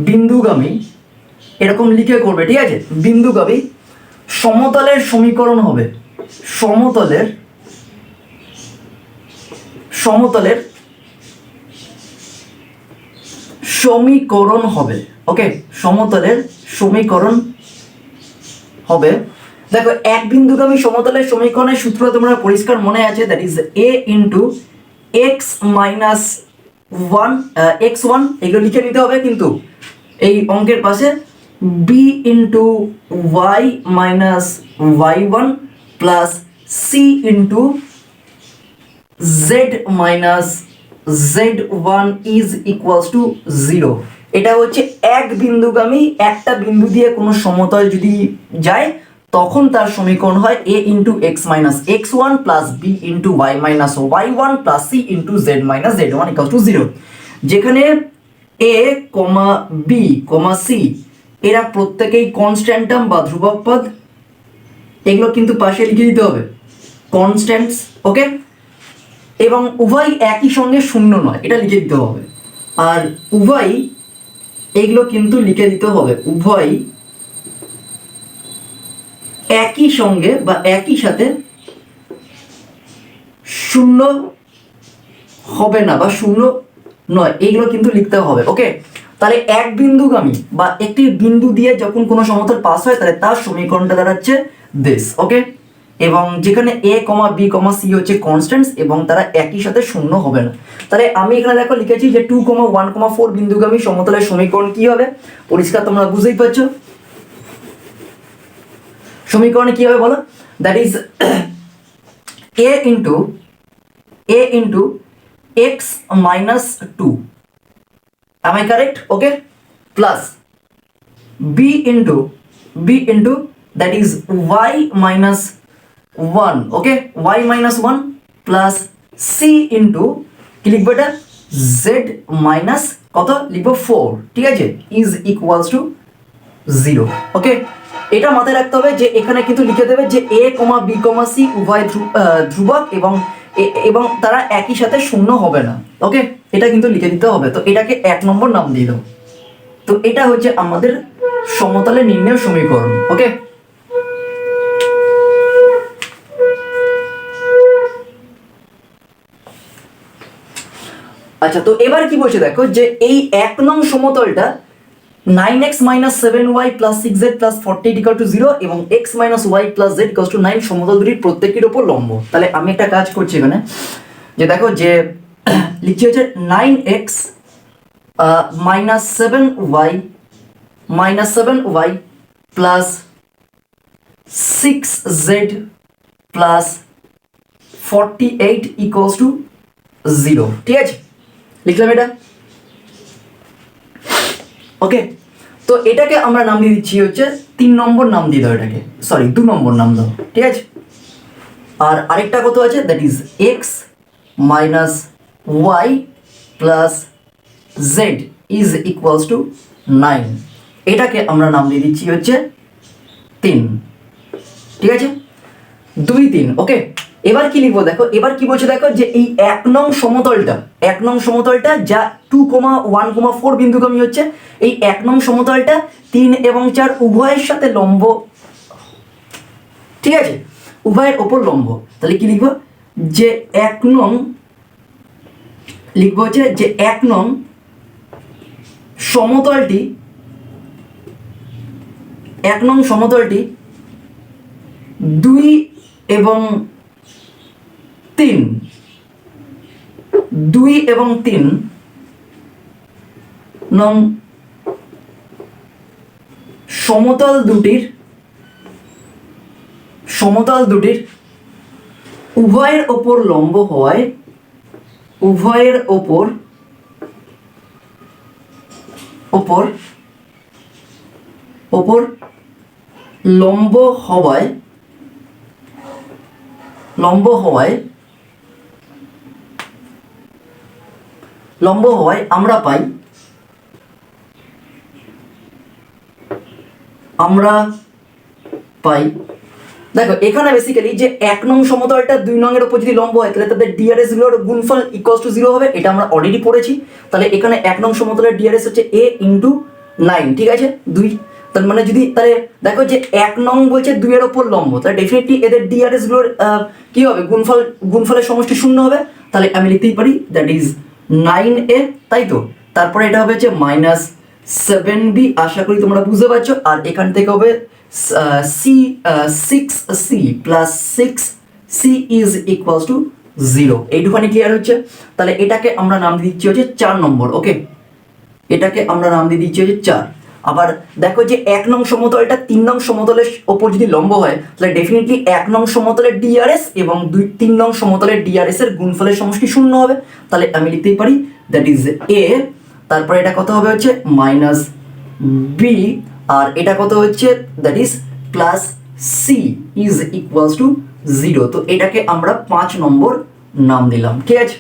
বিন্দুগামী এরকম লিখে করবে, ঠিক আছে। বিন্দুগামী সমতলের সমীকরণ হবে, সমতলের সমীকরণ হবে। ওকে, সমতলের সমীকরণ হবে। দেখো এক বিন্দুগামী সমতলের সমীকরণের সূত্র তোমরা পরিষ্কার মনে আছে, that is a into X minus one x1, এগুলো লিখে নিতে হবে কিন্তু এই অঙ্কের পাশে, b into Y minus y1 plus c into z minus z1 is equals to 0। এটা হচ্ছে এক বিন্দুগামী, একটা বিন্দু দিয়ে কোনো সমতল যদি যায় তখন তার সমীকরণ হয় a into X minus x1 plus b into y minus y1 plus c into z minus z1 equal to 0। যেখানে a, b, c এরা প্রত্যেকেই কনস্ট্যান্ট টার্ম বা ধ্রুবক পদ, এগুলো কিন্তু পাশে লিখে দিতে হবে কনস্ট্যান্টস। ওকে, এবং উভয় একই সঙ্গে শূন্য নয়, এটা লিখে দিতে হবে। আর উভয় এগুলো কিন্তু লিখে দিতে হবে উভয় একই সঙ্গে বা একই সাথে শূন্য হবে না বা শূন্য নয়, এইগুলো কিন্তু লিখতে হবে। ওকে, তাহলে এক বিন্দুগামী বা একটি বিন্দু দিয়ে যখন কোনো সমতল পাস হয় তাহলে তার সমীকরণটা দাঁড়াচ্ছে দিস। ওকে, এবং যেখানে a, b, c হচ্ছে কনস্ট্যান্টস এবং তারা একই সাথে শূন্য হবে না। তাহলে আমি এখানে দেখো লিখেছি যে 2,1,4 বিন্দুগামী সমতলের সমীকরণ কি হবে, পরিষ্কার তোমরা বুঝতেই পারছো। সমীকরণে কি হবে বলো, that is a into X minus 2, am I correct? Okay, plus b into that is y minus 1, okay, y minus 1 plus c into কি লিখবো এটা z মাইনাস কত লিখবো 4, ঠিক আছে, ইজ ইকুয়ালস টু 0। ওকে, এটা মাথায় রাখতে হবে যে এখানে কিন্তু লিখে দেবে যে a, b, c উভয় ধ্রুবক এবং তারা একই সাথে শূন্য হবে না। ওকে, এটা কিন্তু লিখে দিতে হবে। তো এটাকে 1 নম্বর নাম দিয়ে দাও। তো এটা হচ্ছে আমাদের সমতলের নির্ণয় সমীকরণ। ওকে, আচ্ছা, তো এবার কি বলছে দেখো যে এই 1 নং সমতলটা 9x minus 7y plus 6z plus 48 equal to 0 এবং x minus y plus z equal to 9 সমতল দুটির প্রত্যেকটির উপর লম্ব। তাহলে আমি একটা কাজ করছি এখানে, যে দেখো যে লিখছি হচ্ছে 9x minus 7y plus 6z plus 48 equals to 0। ঠিক আছে, লিখলাম এটা। ওকে, তো এটাকে আমরা নাম দিয়ে দিচ্ছি হচ্ছে 3 নম্বর নাম দিয়ে দাও, এটাকে সরি 2 নম্বর নাম দাও। ঠিক আছে, আর আরেকটা কত আছে, that is X minus Y plus Z is equals to 9, এটাকে আমরা নাম দিয়ে দিচ্ছি হচ্ছে 3। ঠিক আছে, 2 3। ওকে, এবার কি লিখবো দেখো, এবার কি বলছে দেখো, যে এই 1 নং সমতলটা যা 2, 1, 4 বিন্দুগামী হচ্ছে, এই 1 নং সমতলটা 3 এবং 4 উভয়ের সাথে লম্ব। ঠিক আছে, উভয়ের ওপর লম্ব। তাহলে কি লিখবো, যে 1 নং লিখবো হচ্ছে যে 1 নং সমতলটি 2 এবং 3 নং সমতল দুটির উভয়ের ওপর লম্ব হওয়ায় লম্ব হওয়ায় আমরা পাই দেখো এখানে বেসিক্যালি যে 1 নং সমতলটা 2 নং এর উপর যদি লম্ব হয় তাহলে তাদের ডিআরএস গুলোর গুণফল ইকুয়ালস টু 0 হবে, এটা আমরা অলরেডি পড়েছি। তাহলে এখানে 1 নং সমতলের ডিআরএস হচ্ছে a ইনটু 9। ঠিক আছে, 2, তার মানে যদি তাহলে দেখো যে 1 নং বলছে 2 এর উপর লম্ব, তাহলে ডেফিনেটলি এদের ডিআরএস গুলোর কি হবে, গুণফলের সমষ্টি 0 হবে। তাহলে আমি লিখতেই পারি দ্যাট ইজ 9a, তাই তো। তারপরে এটা হবে যে মাইনাস 7b, আশা করি তোমরা বুঝতে পারছো। আর এখান থেকে হবে6c plus 6c is equals to 0। এইটুখানি ক্লিয়ার হচ্ছে। তাহলে এটাকে আমরা নাম দিয়ে দিচ্ছি হচ্ছে 4 নম্বর। ওকে, এটাকে আমরা নাম দিয়ে দিচ্ছি হচ্ছে 4। আবার দেখো যে 1 নং সমতলটা 3 নং সমতলের ওপর যদি লম্ব হয় তাহলে ডেফিনেটলি 1 নং সমতলের ডিআরএস এবং 3 নং সমতলের ডিআরএস এর গুণফলের সমষ্টি 0 হবে। তাহলে আমি লিখতেই পারি দ্যাট ইজ a, তারপরে এটা কত হবে হচ্ছে মাইনাস b, আর এটা কত হচ্ছে that is plus c is equals to 0। তো এটাকে আমরা 5 নম্বর নাম দিলাম। ঠিক আছে,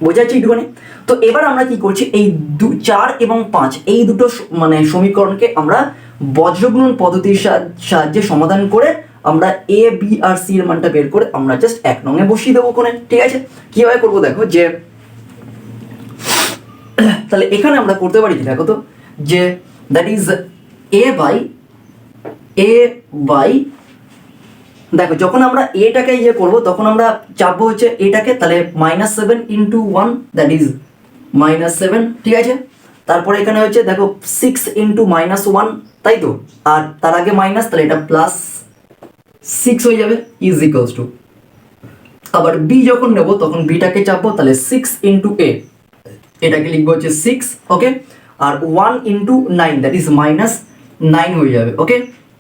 বোঝা যাচ্ছে একটুখানি। তো এবার আমরা কি করছি, এই 4 এবং 5 এই দুটো মানে সমীকরণকে আমরা বজ্রগুণন পদ্ধতির সাহায্যে সমাধান করে আমরা a b আর c এর মানটা বের করে আমরা জাস্ট 1 নঙে বসিয়ে দেবো ওখানে। ঠিক আছে, কিভাবে করবো দেখো, যে তাহলে এখানে আমরা করতে পারি কি দেখো তো, যে দ্যাট ইজ a বাই দেখো যখন আমরা এটাকে ইয়ে করবো তখন আমরা চাপবো হচ্ছে এটাকে, তাহলে -7 ইন্টু 1 দ্যাট ইজ -7। ঠিক আছে, তারপরে এখানে হচ্ছে দেখো 6 ইন্টু -1, তাই তো, আর তার আগে মাইনাস, তাহলে এটা প্লাস 6 হয়ে যাবে ইজ ইকুয়ালস টু। আবার বি যখন নেব তখন বিটাকে চাপবো, তাহলে 6 ইন্টু a, এটাকে লিখবো হচ্ছে 6। ওকে, আর 1 ইন্টু 9 দ্যাট ইজ -9 হয়ে যাবে। ওকে,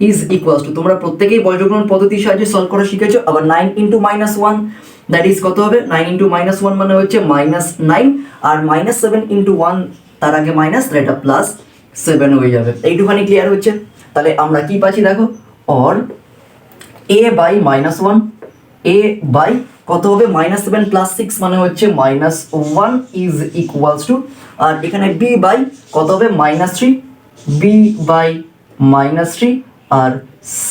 ইজ ইকুয়ালস টু, তোমরা প্রত্যেকেই বজ্রগুণন পদ্ধতির সাহায্যে সলভ করা শিখেছো। আবার 9 ইন্টু -1 দ্যাট ইজ কত হবে, 9 ইন্টু -1 মানে হচ্ছে -9, আর -7 ইন্টু 1 তার আগে মাইনাস, তাহলে এটা +7 হয়ে যাবে। এইটুখানি ক্লিয়ার হচ্ছে। তাহলে আমরা কি পাচ্ছি দেখো, or a by -1, a by কত হবে -7 প্লাস 6 মানে হচ্ছে -1 ইজ ইকুয়ালস টু, আর এখানে b বাই কত হবে -3, b বাই -3, আর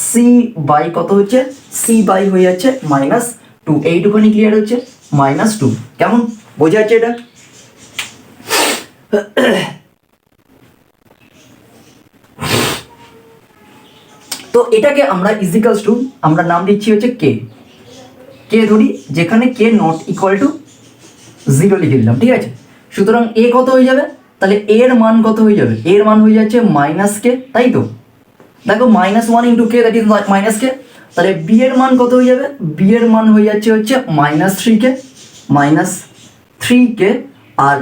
c বাই কত হচ্ছে, c বাই হয়ে যাচ্ছে -2। এইটুখানি ক্লিয়ার হচ্ছে, -2। কেমন বোঝা যাচ্ছে এটা? তো এটাকে আমরা ইজিক্যালস টু আমরা নাম দিচ্ছি হচ্ছে কে ধরি, যেখানে কে নট ইকুয়াল টু 0 লিখে দিলাম। ঠিক আছে, সুতরাং এ কত হয়ে যাবে, তাহলে এর মান কত হয়ে যাবে? এর মান হয়ে যাচ্ছে মাইনাস কে, তাই তো? দেখো -1 into K that is minus K. তাহলে বি এর মান কত হয়ে যাবে? বি এর মান হয়ে যাচ্ছে হচ্ছে -3 কে, আর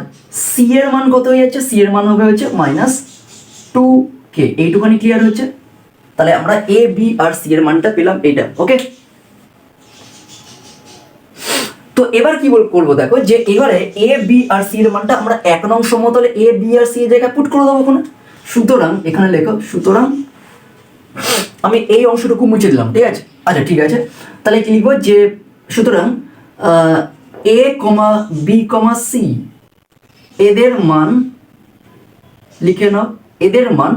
সি এর মান কত হয়ে যাচ্ছে? সি এর মান হবে হচ্ছে -2 কে। এইটুখানি ক্লিয়ার হচ্ছে? তাহলে আমরা এ বি আর সি এর মানটা পেলাম এইটা। ওকে, তো এবার কি করবো দেখো, যে এবারে এ বি আর সি এর মানটা আমরা 1 নং সমতলে এ বি আর সি এর জায়গায় পুট করে দেবো ওখানে। সুতরাং এখানে লেখো, সুতরাং আমি এই অংশটুকু মুছে দিলাম, ঠিক আছে? আচ্ছা ঠিক আছে, তাহলে কি লিখবো, যে সুতরাং এ কমা বি কমা সি এদের মান লিখে নাও, এদের মান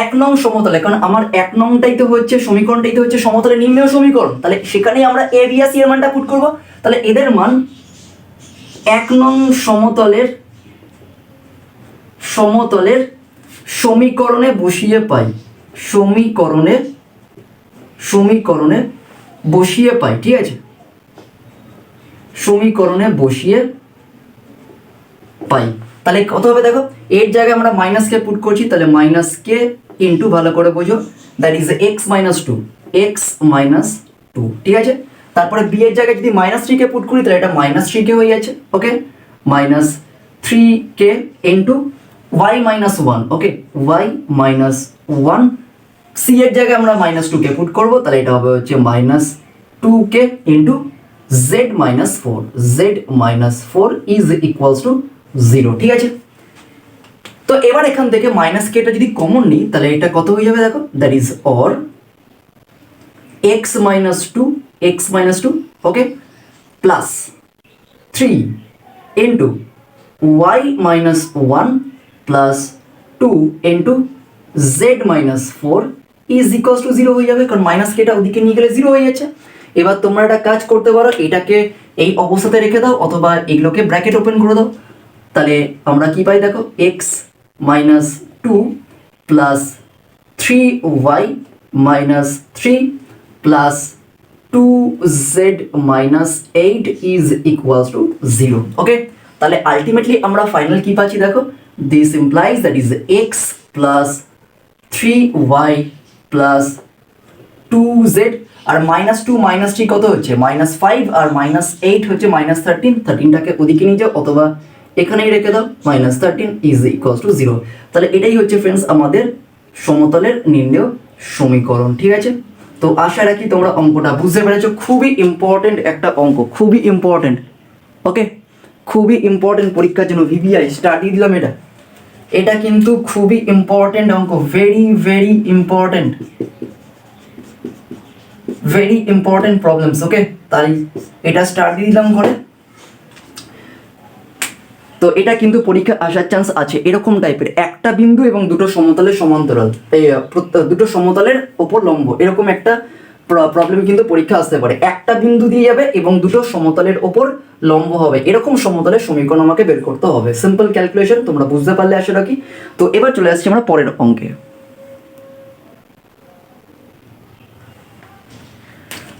1 নং সমতলে, কারণ আমার 1 নংটাই তো হচ্ছে সমীকরণটাই তো হচ্ছে সমতলে নিম্নেয় সমীকরণ, তাহলে সেখানেই আমরা এ বি আর সি এর মানটা পুট করবো। তাহলে এদের মান 1 নং সমতলের সমীকরণে বসিয়ে পাই, সমীকরণে বসিয়ে পাই, ঠিক আছে? সমীকরণে বসিয়ে পাই। তাহলে কত হবে দেখো, এর জায়গায় আমরা মাইনাস কে পুট করছি, তাহলে মাইনাস কে ইন্টু, ভালো করে বোঝো, that is X minus two, ঠিক আছে? তারপরে বি এর জায়গায় যদি -3 কে পুট করি, তাহলে এটা -3 কে হয়ে যাচ্ছে। ওকে, -3 কে ইন্টু y -1, ওকে, y -1। সি এর জায়গায় আমরা -2 কে পুট করবো, তাহলে এটা হবে হচ্ছে -2 K into z -4 is equals to 0, ঠিক আছে? তো এবার এখান থেকে মাইনাস কেটা যদি কমন নিই, তাহলে এটা কত হয়ে যাবে দেখো, that is or x -2, okay, plus 3 into y -1 plus 2 into z -4 is equals to 0 হয়ে যাবে, কারণ মাইনাস কেটা ওদিকে নিয়ে গেলে 0 হয়ে যাচ্ছে। এবার তোমরা একটা কাজ করতে পারো, এটাকে এই অবস্থাতে রেখে দাও, অথবা এগুলোকে ব্র্যাকেট ওপেন করে দাও। তাহলে আমরা কি পাই দেখো, x -2 plus 3y -3 plus 2z -8 is equals to 0। ওকে, তাহলে আলটিমেটলি আমরা ফাইনাল কি পাচ্ছি দেখো, this implies that is x plus 3y plus 2z, আর -2 -3 কত হচ্ছে, -5, আর -8 হচ্ছে -13। 13টাকে ওদিকে নিয়ে যাও, অথবা এখানেই রেখে দাও, -13 ইজ ইকুয়ালস টু 0। তাহলে এটাই হচ্ছে ফ্রেন্ডস আমাদের সমতলের নির্ণেয় সমীকরণ, ঠিক আছে? তো আশা রাখি তোমরা অঙ্কটা বুঝতে পেরেছো। খুবই ইম্পর্টেন্ট একটা অঙ্ক, খুবই ইম্পর্টেন্ট। ওকে, খুবই ইম্পর্টেন্ট পরীক্ষার জন্য, ভিভিআই স্টার দিয়ে দিলাম এটা। এটা কিন্তু খুবই ইম্পর্টেন্ট অঙ্ক, very very important, very important problems. Okay, তাই এটা স্টার দিয়ে দিলাম ঘরে। তো এটা কিন্তু পরীক্ষা আসার চান্স আছে এরকম টাইপের, একটা বিন্দু এবং দুটো সমতলের সমান্তরাল, এই দুটো সমতলের ওপর লম্ব, এরকম একটা প্রবলেম কিন্তু পরীক্ষা আসতে পারে। একটা বিন্দু দিয়ে যাবে এবং দুটো সমতলের ওপর লম্ব হবে, এরকম সমতলের সমীকরণ আমাকে বের করতে হবে। সিম্পল ক্যালকুলেশন, তোমরা বুঝতে পারলে আশা রাখি। তো এবার চলে আসছি আমরা পরের অঙ্কে।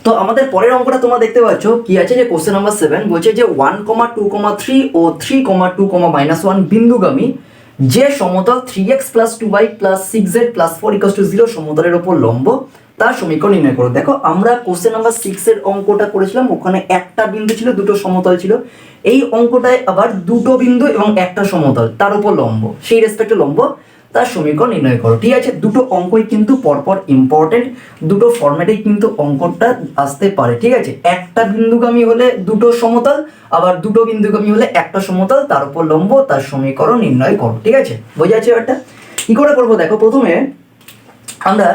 তো আমাদের পরের অঙ্কটা তোমরা দেখতে পাচ্ছ কি আছে, যে কোশ্চেন নাম্বার 7 বলছে যে 1, 2, 3 ও 3, 2, -1 বিন্দুগামী যে সমতল 3x + 2y + 6z + 4 = 0 সমতলের ওপর লম্ব, তার সমীকরণ নির্ণয় করো। দেখো আমরা কোশ্চেন নাম্বার 6 এর অঙ্কটা করেছিলাম, ওখানে একটা বিন্দু ছিল, দুটো সমতল ছিল। এই অঙ্কটায় আবার দুটো বিন্দু এবং একটা সমতল, তার উপর লম্ব, সেই রেসপেক্টে লম্ব, তার সমীকরণ নির্ণয় করো। ঠিক আছে, দুটো অঙ্কই কিন্তু পরপর ইম্পর্টেন্ট, দুটো ফরম্যাটেই কিন্তু অঙ্কটা আসতে পারে। ঠিক আছে, একটা বিন্দুগামী হলে দুটো সমতল, আবার দুটো বিন্দুগামী হলে একটা সমতল, তার উপর লম্ব, তার সমীকরণ নির্ণয় করো। ঠিক আছে, বোঝা যাচ্ছে ব্যাপারটা? কি করে করবো দেখো, প্রথমে আমরা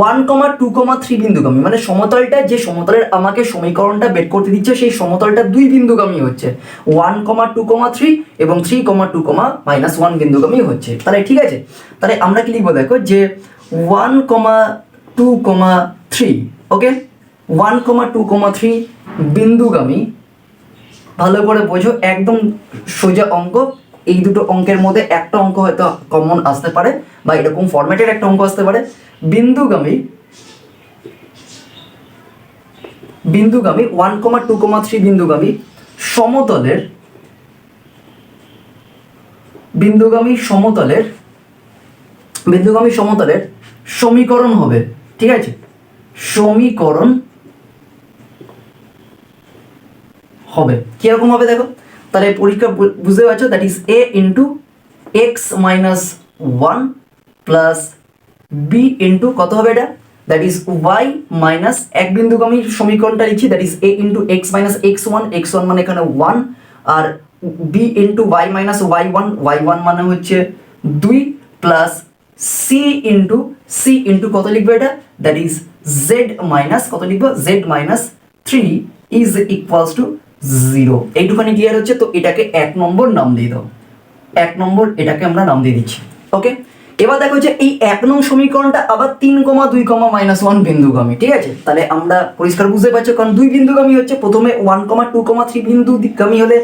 1, 2, 3 বিন্দুগামী, মানে সমতলটা, যে সমতলের আমাকে সমীকরণটা বের করতে দিচ্ছে সেই সমতলটা দুই বিন্দুগামী হচ্ছে, 1, 2, 3 এবং 3, 2, -1 বিন্দুগামী হচ্ছে। তাহলে ঠিক আছে, তাহলে আমরা কি লিখবো দেখো, যে 1, 2, 3, ওকে, 1, 2, 3 বিন্দুগামী, ভালো করে বোঝো, একদম সোজা অঙ্ক। এই দুটো অঙ্কের মধ্যে একটা অঙ্ক হয়তো কমন আসতে পারে, বা এরকম ফরম্যাটের একটা অঙ্ক আসতে পারে। বিন্দুগামী 1, 2, 3 বিন্দুগামী সমতলের বিন্দুগামী সমতলের সমীকরণ হবে, ঠিক আছে, সমীকরণ হবে কিরকম হবে দেখো, তাহলে পরীক্ষা বুঝতে পারছো, that is a into X minus one plus B into কত হবে এটা, দ্যাট ইজ ওয়াই মাইনাস এক বিন্দুগামী সমীকরণটা লিখছি, that is a into X minus X one মানে এখানে ওয়ান, আর B into Y minus Y one মানে হচ্ছে দুই, প্লাস সি ইন্টু কত লিখবো এটা, দ্যাট ইজ জেড মাইনাস কত লিখবো, Z minus three is equals to zero. এইটুখানি ক্লিয়ার হচ্ছে? তো এটাকে 1 নম্বর নাম দিয়ে দাও, 1 নম্বর এটাকে আমরা নাম দিয়ে দিচ্ছি। ওকে, এবার দেখো যে এই 1 নং সমীকরণটা আবার 3,2,-1 বিন্দুগামী, ঠিক আছে, তাহলে আমরা পরিষ্কার বুঝতে পারছো, কারণ 2 বিন্দুগামী হচ্ছে, প্রথমে 1,2,3 বিন্দুগামী হলে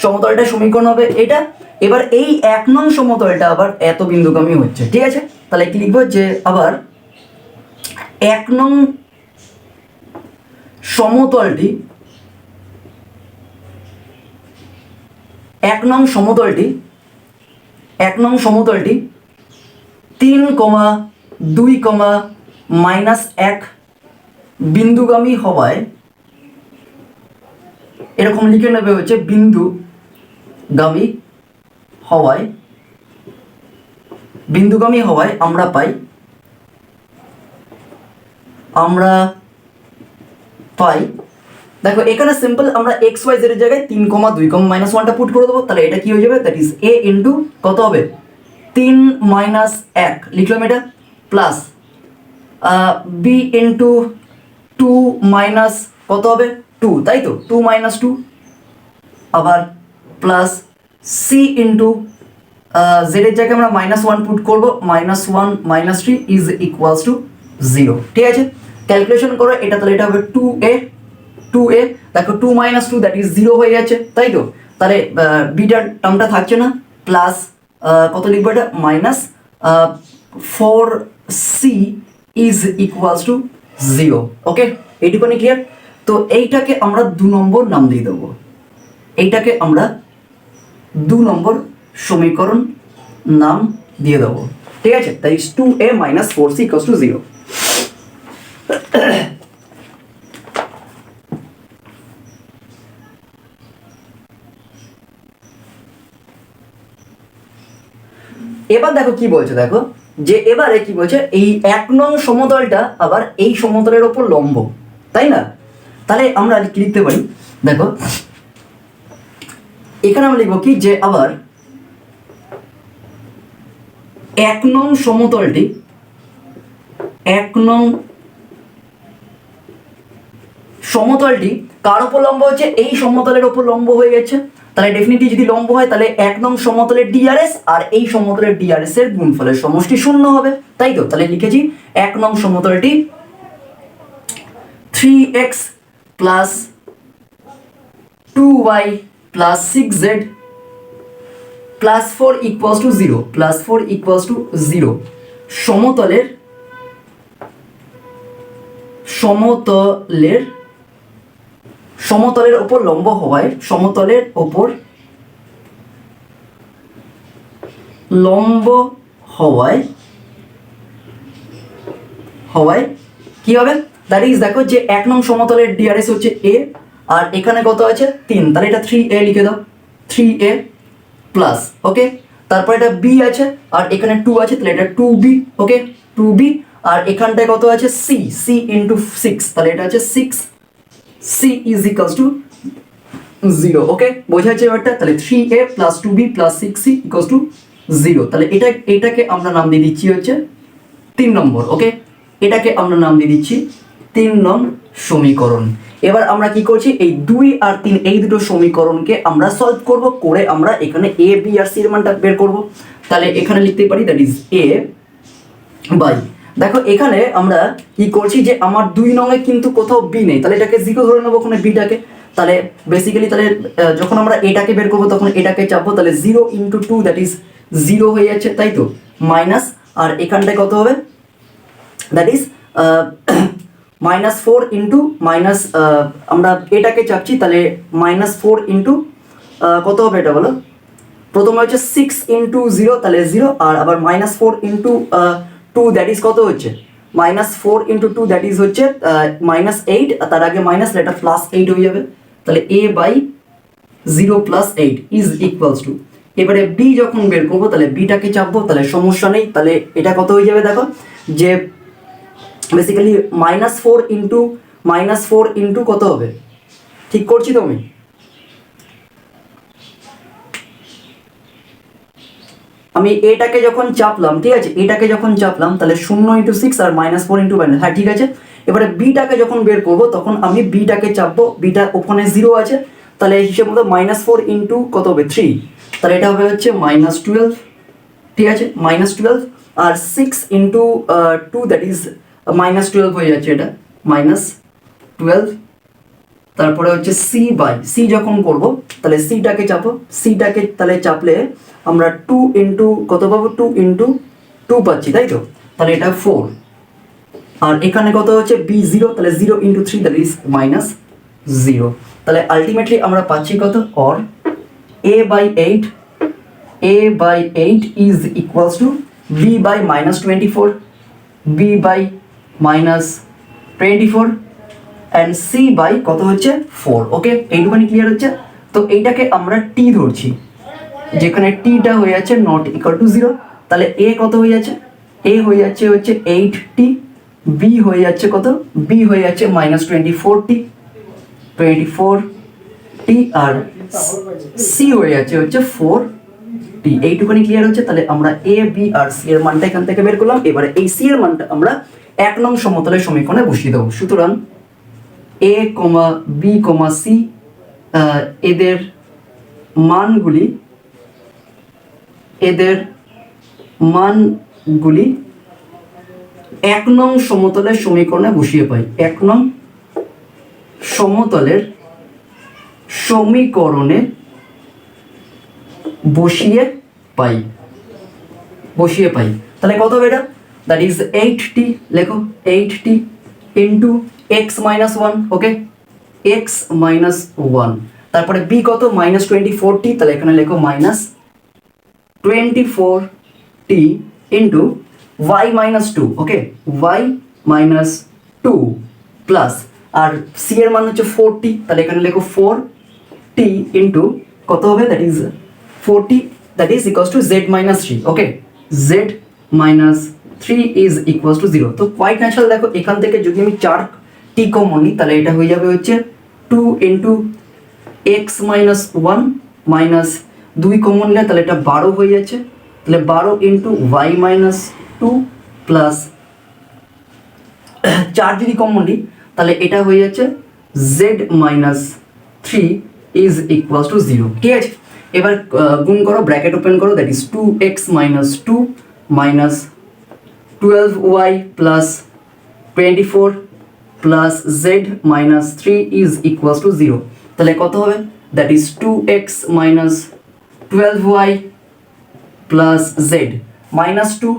সমতলটা সমীকরণ হবে এটা। এবার এই 1 নং সমতলটা আবার এত বিন্দুগামী হচ্ছে, ঠিক আছে, তাহলে কি লিখবো যে আবার 1 নং সমতলটি 3,2,-1 বিন্দুগামী হওয়ায়, এরকম লিখে নেবে হচ্ছে বিন্দুগামী হওয়ায় আমরা পাই দেখো এখানে সিম্পল আমরা এক্স ওয়াই জেড এর জায়গায় 3,2,-1টা পুট করে দেবো, তাহলে এটা কি হয়ে যাবে, দ্যাট ইজ a ইন্টু কত হবে 3 মাইনাস 1 লিখলাম এটা, প্লাস বি ইন্টু 2 মাইনাস কত হবে 2, তাই তো 2 মাইনাস 2, আবার প্লাস সি ইন্টু জেড এর জায়গায় আমরা -1 পুট করবো, -1 -3 ইজ ইকুয়ালস টু 0, ঠিক আছে, ক্যালকুলেশন করো এটা, তাহলে এটা হবে 2a দেখো 2 মাইনাস 2 দ্যাট ইজ 0 হয়ে যাচ্ছে, তাই তো, তাহলে বিটার টার্মটা থাকছে না, প্লাস কত লিখবো এটা minus 4c is equals to 0। ওকে, এইটুকুনি ক্লিয়ার? তো এইটাকে আমরা 2 নম্বর নাম দিয়ে দেবো, এইটাকে আমরা 2 নম্বর সমীকরণ নাম দিয়ে দেবো, ঠিক আছে, that is 2a minus 4c equals to 0। এবার দেখো কি বলছে, দেখো যে এবারে কি বলছে, এই 1 নং সমতলটা আবার এই সমতলের ওপর লম্ব, তাই না, তাহলে আমরা কি লিখতে পারি, দেখো এখানে আমরা লিখবো কি যে আবার 1 নং সমতলটি কার ওপর লম্ব হচ্ছে, এই সমতলের ওপর লম্ব হয়ে গেছে, তাহলে ডেফিনেটলি যদি লম্ব হয় তাহলে 1 নং সমতলের ডিআরএস আর এই সমতলের ডিআরএস এর গুণফলের সমষ্টি 0 হবে, তাই তো, তাহলে লিখেছি 1 নং সমতলটি 3x plus 2y plus 6z plus 4 equals to 0 সমতলের ওপর লম্ব হওয়ায়, সমতলের ওপর লম্ব হওয়ায় কি হবে, দ্যাট ইজ দেখো যে 1 নং সমতলের ডিআরএস হচ্ছে a, আর এখানে কত আছে 3, তাহলে এটা 3a লিখে দাও, 3a প্লাস, ওকে, তারপর এটা b আছে আর এখানে 2 আছে, তাহলে এটা 2b, ওকে 2b, আর এখানটায় কত আছে c ইন্টু 6, তাহলে এটা আছে 6c ইজ ইকুয়ালস টু 0। ওকে, বোঝা যাচ্ছে ব্যাপারটা? তাহলে 3a plus 2b plus 6c equals to 0, তাহলে এটাকে আমরা নাম দিয়ে দিচ্ছি হচ্ছে 3 নম্বর। ওকে, এটাকে আমরা নাম দিয়ে দিচ্ছি 3 নং সমীকরণ। এবার আমরা কি করছি, এই 2 আর 3 এই দুটো সমীকরণকে আমরা সলভ করব, করে আমরা এখানে a b আর c এর মানটা বের করব। তাহলে এখানে লিখতে পারি দ্যাট ইজ a বাই, দেখো এখানে আমরা কি করছি যে আমার 2 নং এ কিন্তু কোথাও b নেই, তাহলে এটাকে 0 ধরে নেবো ওখানে bটাকে। তাহলে বেসিক্যালি তাহলে যখন আমরা এটাকে বের করবো তখন এটাকে চাপবো, তাহলে 0 ইন্টু 2 দ্যাট ইজ 0 হয়ে যাচ্ছে, তাই তো, মাইনাস, আর এখানটায় কত হবে দ্যাট ইজ -4 ইন্টু মাইনাস, আমরা এটাকে চাপছি, তাহলে -4 ইন্টু কত হবে এটা বলো, প্রথমে হচ্ছে 6 × 0 তাহলে 0, আর আবার -4 × 2 দ্যাট ইজ কত হচ্ছে -4 × 2 দ্যাট ইজ হচ্ছে -8, তার আগে মাইনাস, এটা +8 হয়ে যাবে। তাহলে a/0 + 8 ইজ ইকুয়ালস টু, এবারে বি যখন বের করবো তাহলে বিটাকে চাপবো, তাহলে সমস্যা নেই। তাহলে এটা কত হয়ে যাবে দেখো, যে বেসিক্যালি -4 × কত হবে, ঠিক করছি তো আমি এটাকে যখন চাপলাম, ঠিক আছে, এটাকে যখন চাপলাম তাহলে 0 × 6 আর -4 × -, হ্যাঁ ঠিক আছে। এবারে বিটাকে যখন বের করব তখন আমি বিটাকে চাপবো, বিটা ওখানে 0 আছে, তাহলে হিসেব মতো -4 × কত হবে 3, তাহলে এটা হবে হচ্ছে -12, ঠিক আছে, -12, আর 6 × 2 দ্যাট ইজ -12 হয়ে যাচ্ছে, এটা -12। তারপরে হচ্ছে সি যখন করব তাহলে সিটাকে চাপো, সিটাকে তাহলে চাপলে আমরা 2 × কত পাবো, 2 × 2 পাচ্ছি, তাই তো, তাহলে এটা 4, আর এখানে কত হচ্ছে b0, তাহলে 0 × 3 দ্যাট ইজ -0, তাহলে আলটিমেটলি আমরা পাচ্ছি কত, or a/8 is equals to b/-24, b/-24 and C by কত হচ্ছে 4। ওকে, এইটুখানি ক্লিয়ার হচ্ছে। তো এইটাকে আমরা টি ধরছি, যেখানে টিটা হয়ে যাচ্ছে নট ইকুয়াল টু 0, তাহলে এ কত হয়ে যাচ্ছে, এ হয়ে যাচ্ছে হচ্ছে 8t, বি হয়ে যাচ্ছে কত, বি হয়ে যাচ্ছে -24t, আর সি হয়ে যাচ্ছে হচ্ছে 4t। এইটুখানি ক্লিয়ার হচ্ছে। তাহলে আমরা এ, বি আর সি এর মানটা এখান থেকে বের করলাম। এবারে এই সি এর মানটা আমরা 1 নং সমতলের সমীকরণে বসিয়ে দেবো। সুতরাং a, b, c এদের মানগুলি 1 নং সমতলের সমীকরণে বসিয়ে পাই, 1 নং সমতলের সমীকরণে বসিয়ে পাই। তাহলে কত হবে এটা, দ্যাট ইজ 8t, লেখো 8t ইন্টু x-1, ওকে, x-1, তারপরে b কত -24t, তাহলে এখানে লেখো -24t ইন্টু y-2, ওকে, y-2 প্লাস, আর c এর মান হচ্ছে 4t, তাহলে এখানে লেখো 4t ইন্টু কত হবে, that is 4t, that is equals two z-3, okay, z-3 is equals to 0। তো কোয়াইট ন্যাচারাল, দেখো এখান থেকে যদি আমি 4t কমন নিই তাহলে এটা হয়ে যাবে হচ্ছে 2 × x-1 মাইনাস 2 কমন নিলে তাহলে এটা 12 হয়ে যাচ্ছে, তাহলে 12 × y-2 প্লাস 4 যদি কমন নিই তাহলে এটা হয়ে যাচ্ছে z-3 ইজ ইকুয়ালস টু 0, ঠিক আছে। এবার গুণ করো, ব্র্যাকেট ওপেন করো, that is 2x-2 minus 12y plus 24 plus z-3 is equals to 0, তাহলে কত হবে, that is 2x-12y plus z -2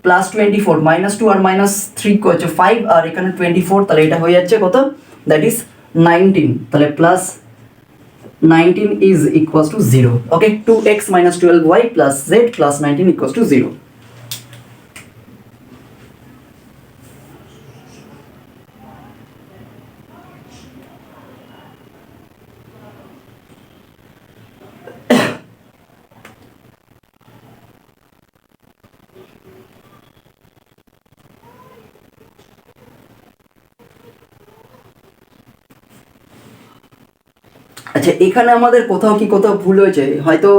plus 24, -2 আর -3 হচ্ছে 5, আর এখানে 24, তাহলে এটা হয়ে যাচ্ছে কত, দ্যাট ইজ 19, তাহলে plus 19 is equals to 0, okay, 2x-12y plus z plus 19 equals to 0। আচ্ছা, এখানে আমাদের কোথাও ভুল হয়েছে, হয়তো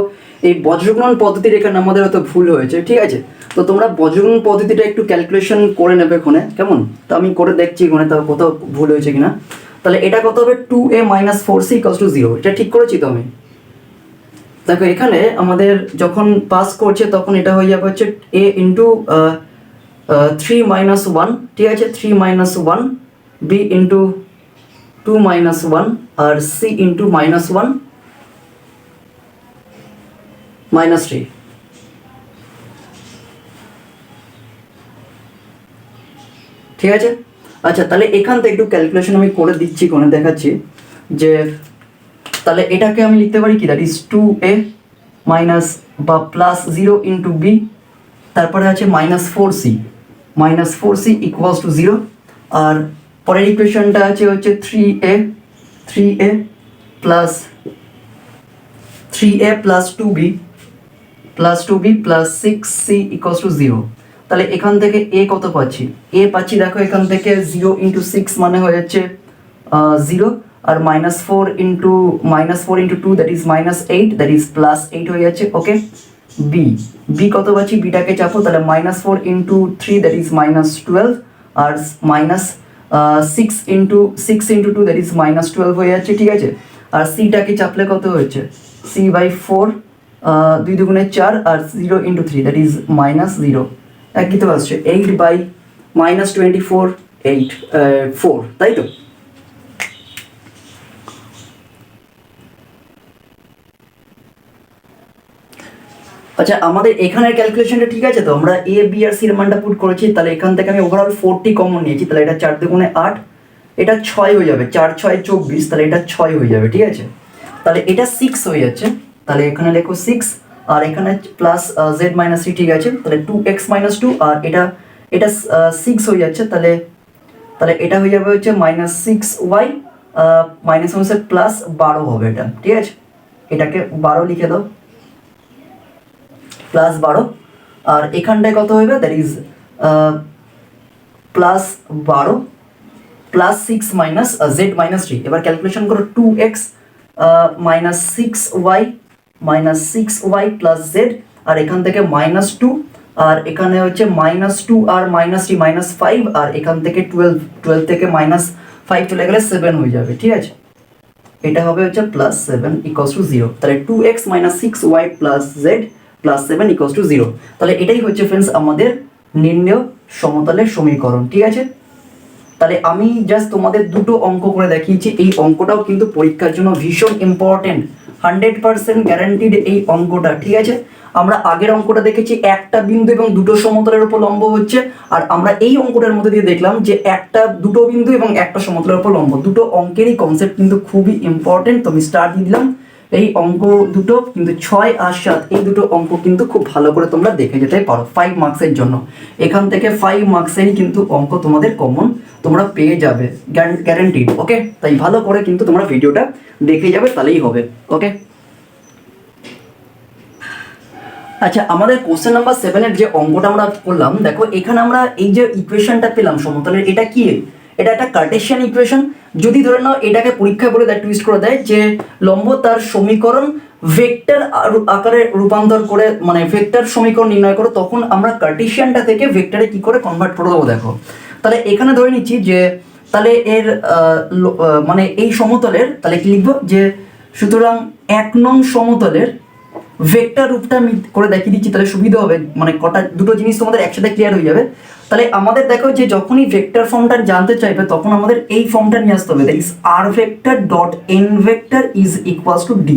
এই বজ্রগুণন পদ্ধতির এখানে আমাদের হয়তো ভুল হয়েছে, ঠিক আছে। তো তোমরা বজ্রগুণন পদ্ধতিটা একটু ক্যালকুলেশন করে নেবে এখানে, কেমন, তো আমি করে দেখছি এখানে তাও কোথাও ভুল হয়েছে কিনা। তাহলে এটা কত হবে, 2a - 4c = 0, এটা ঠিক করেছি তো আমি। দেখো এখানে আমাদের যখন পাস করছে তখন এটা হয়ে যাবে হচ্ছে a × 3 - 1, ঠিক আছে, 3 - 1, b × 2 - 1, আর c × -1 -3, ঠিক আছে। আচ্ছা, তাহলে এখান থেকে একটু ক্যালকুলেশন আমি করে দিচ্ছি, কোণে দেখাচ্ছি যে তাহলে এটাকে আমি লিখতে পারি কি, দ্যাট ইজ 2a - বা প্লাস 0 ইন্টু বি, তারপরে আছে -4c ইকুয়ালস টু 0। আর পরের ইকুয়েশনটা আছে হচ্ছে 3a plus 2b plus 6c equals to 0। তাহলে এখান থেকে a কত পাচ্ছি? a পাচ্ছি দেখো এখান থেকে 0 ইন্টু 6 মানে হয়ে যাচ্ছে 0, আর -4 into 2 that is -8 that is +8 হয়ে যাচ্ছে। ওকে, b কত পাচ্ছি? বিটাকে চাপো, তাহলে -4 ইন্টু 3 দ্যাট ইজ -12, আর -6 ইন্টু 2 দ্যাট ইজ -12 হয়ে যাচ্ছে, ঠিক আছে। আর সিটাকে চাপলে কত হচ্ছে? c/4, 2 দুগুণে 4, আর 0 ইন্টু 3 দ্যাট ইজ -0, একই তো আসছে 8/-24 4, তাই তো। আচ্ছা, আমাদের এখানের ক্যালকুলেশনটা ঠিক আছে তো? আমরা এ বি আর সির মানটা পুট করেছি, তাহলে এখান থেকে আমি ওভারঅল 40 কমন নিয়েছি, তাহলে এটা 4 দুগুণে 8, এটা 6 হয়ে যাবে, 4 6 24, তাহলে এটা 6 হয়ে যাবে, ঠিক আছে। তাহলে এটা 6 হয়ে যাচ্ছে, তাহলে এখানে লেখো 6, আর এখানে প্লাস z মাইনাস 3, ঠিক আছে। তাহলে 2x - 2, আর এটা 6 হয়ে যাচ্ছে, তাহলে এটা হয়ে যাবে হচ্ছে -6y, মাইনাস হচ্ছে প্লাস 12 হবে এটা, ঠিক আছে। এটাকে 12 লিখে দাও, +12, আর এখানটায় কত হবে? That is +12 plus 6 minus z minus 3। এবার ক্যালকুলেশন করো, 2x -6y প্লাস z, আর এখান থেকে -2, আর এখানে হচ্ছে -2 আর -3 -5, আর এখান থেকে 12 থেকে -5 চলে গেলে 7 হয়ে যাবে, ঠিক আছে। এটা হবে হচ্ছে +7 ইকুয়ালস টু 0। তাহলে 2x - 6y plus z plus 7 equals to 0। তাহলে এটাই হচ্ছে ফ্রেন্ডস আমাদের নির্ণেয় সমতলের সমীকরণ, ঠিক আছে। তাহলে আমি জাস্ট তোমাদের দুটো অঙ্ক করে দেখিয়েছি, এই অঙ্কটাও কিন্তু পরীক্ষার জন্য ভীষণ ইম্পর্টেন্ট, 100% গ্যারান্টিড এই অঙ্কটা, ঠিক আছে। আমরা আগের অঙ্কটা দেখেছি একটা বিন্দু এবং দুটো সমতলের উপর লম্ব হচ্ছে, আর আমরা এই অঙ্কটার মধ্যে দিয়ে দেখলাম যে দুটো বিন্দু এবং একটা সমতলের উপর লম্ব। দুটো অঙ্কেরই কনসেপ্ট কিন্তু খুবই ইম্পর্টেন্ট, তো আমি স্টার্ট দিয়ে দিলাম। এই অঙ্ক দুটো কিন্তু 6 আর 7, এই দুটো অঙ্ক কিন্তু খুব ভালো করে তোমরা দেখে যেতে পারো 5 মার্কসের জন্য। এখান থেকে 5 মার্কসেরই কিন্তু অঙ্ক তোমাদের কমন তোমরা পেয়ে যাবে, গ্যারান্টিড। ওকে, তাই ভালো করে কিন্তু তোমরা ভিডিওটা দেখে যাবে, তাহলেই হবে। ওকে, আচ্ছা, আমাদের কোশ্চেন নাম্বার 7-এর যে অঙ্কটা আমরা করলাম, দেখো এখানে আমরা এই যে ইকুয়েশনটা পেলাম সমতলের, এটা কি? এটা একটা কার্টেশিয়ান ইকুয়েশন। যদি ধরে নাও এটাকে পরীক্ষা বলে দেয়, টুইস্ট করে দেয় যে লম্ব তার সমীকরণ ভেক্টর আকারে রূপান্তর করে, মানে ভেক্টর সমীকরণ নির্ণয় করো, তখন আমরা কার্টেশিয়ানটা থেকে ভেক্টরে কি করে কনভার্ট করে দেবো। দেখো, তাহলে এখানে ধরে নিচ্ছি যে তাহলে এর মানে এই সমতলের, তাহলে কি লিখবো যে সুতরাং 1 নং সমতলের ভেক্টর রূপটা আমি করে দেখিয়ে দিচ্ছি, তাহলে সুবিধা হবে, মানে দুটো জিনিস তোমাদের একসাথে ক্লিয়ার হয়ে যাবে। তাহলে আমাদের দেখো যে যখনই ভেক্টর ফর্মটা জানতে চাইবে, তখন আমাদের এই ফর্মটা নিয়ে আসতে হবে, that is r vector dot n vector is equals two d,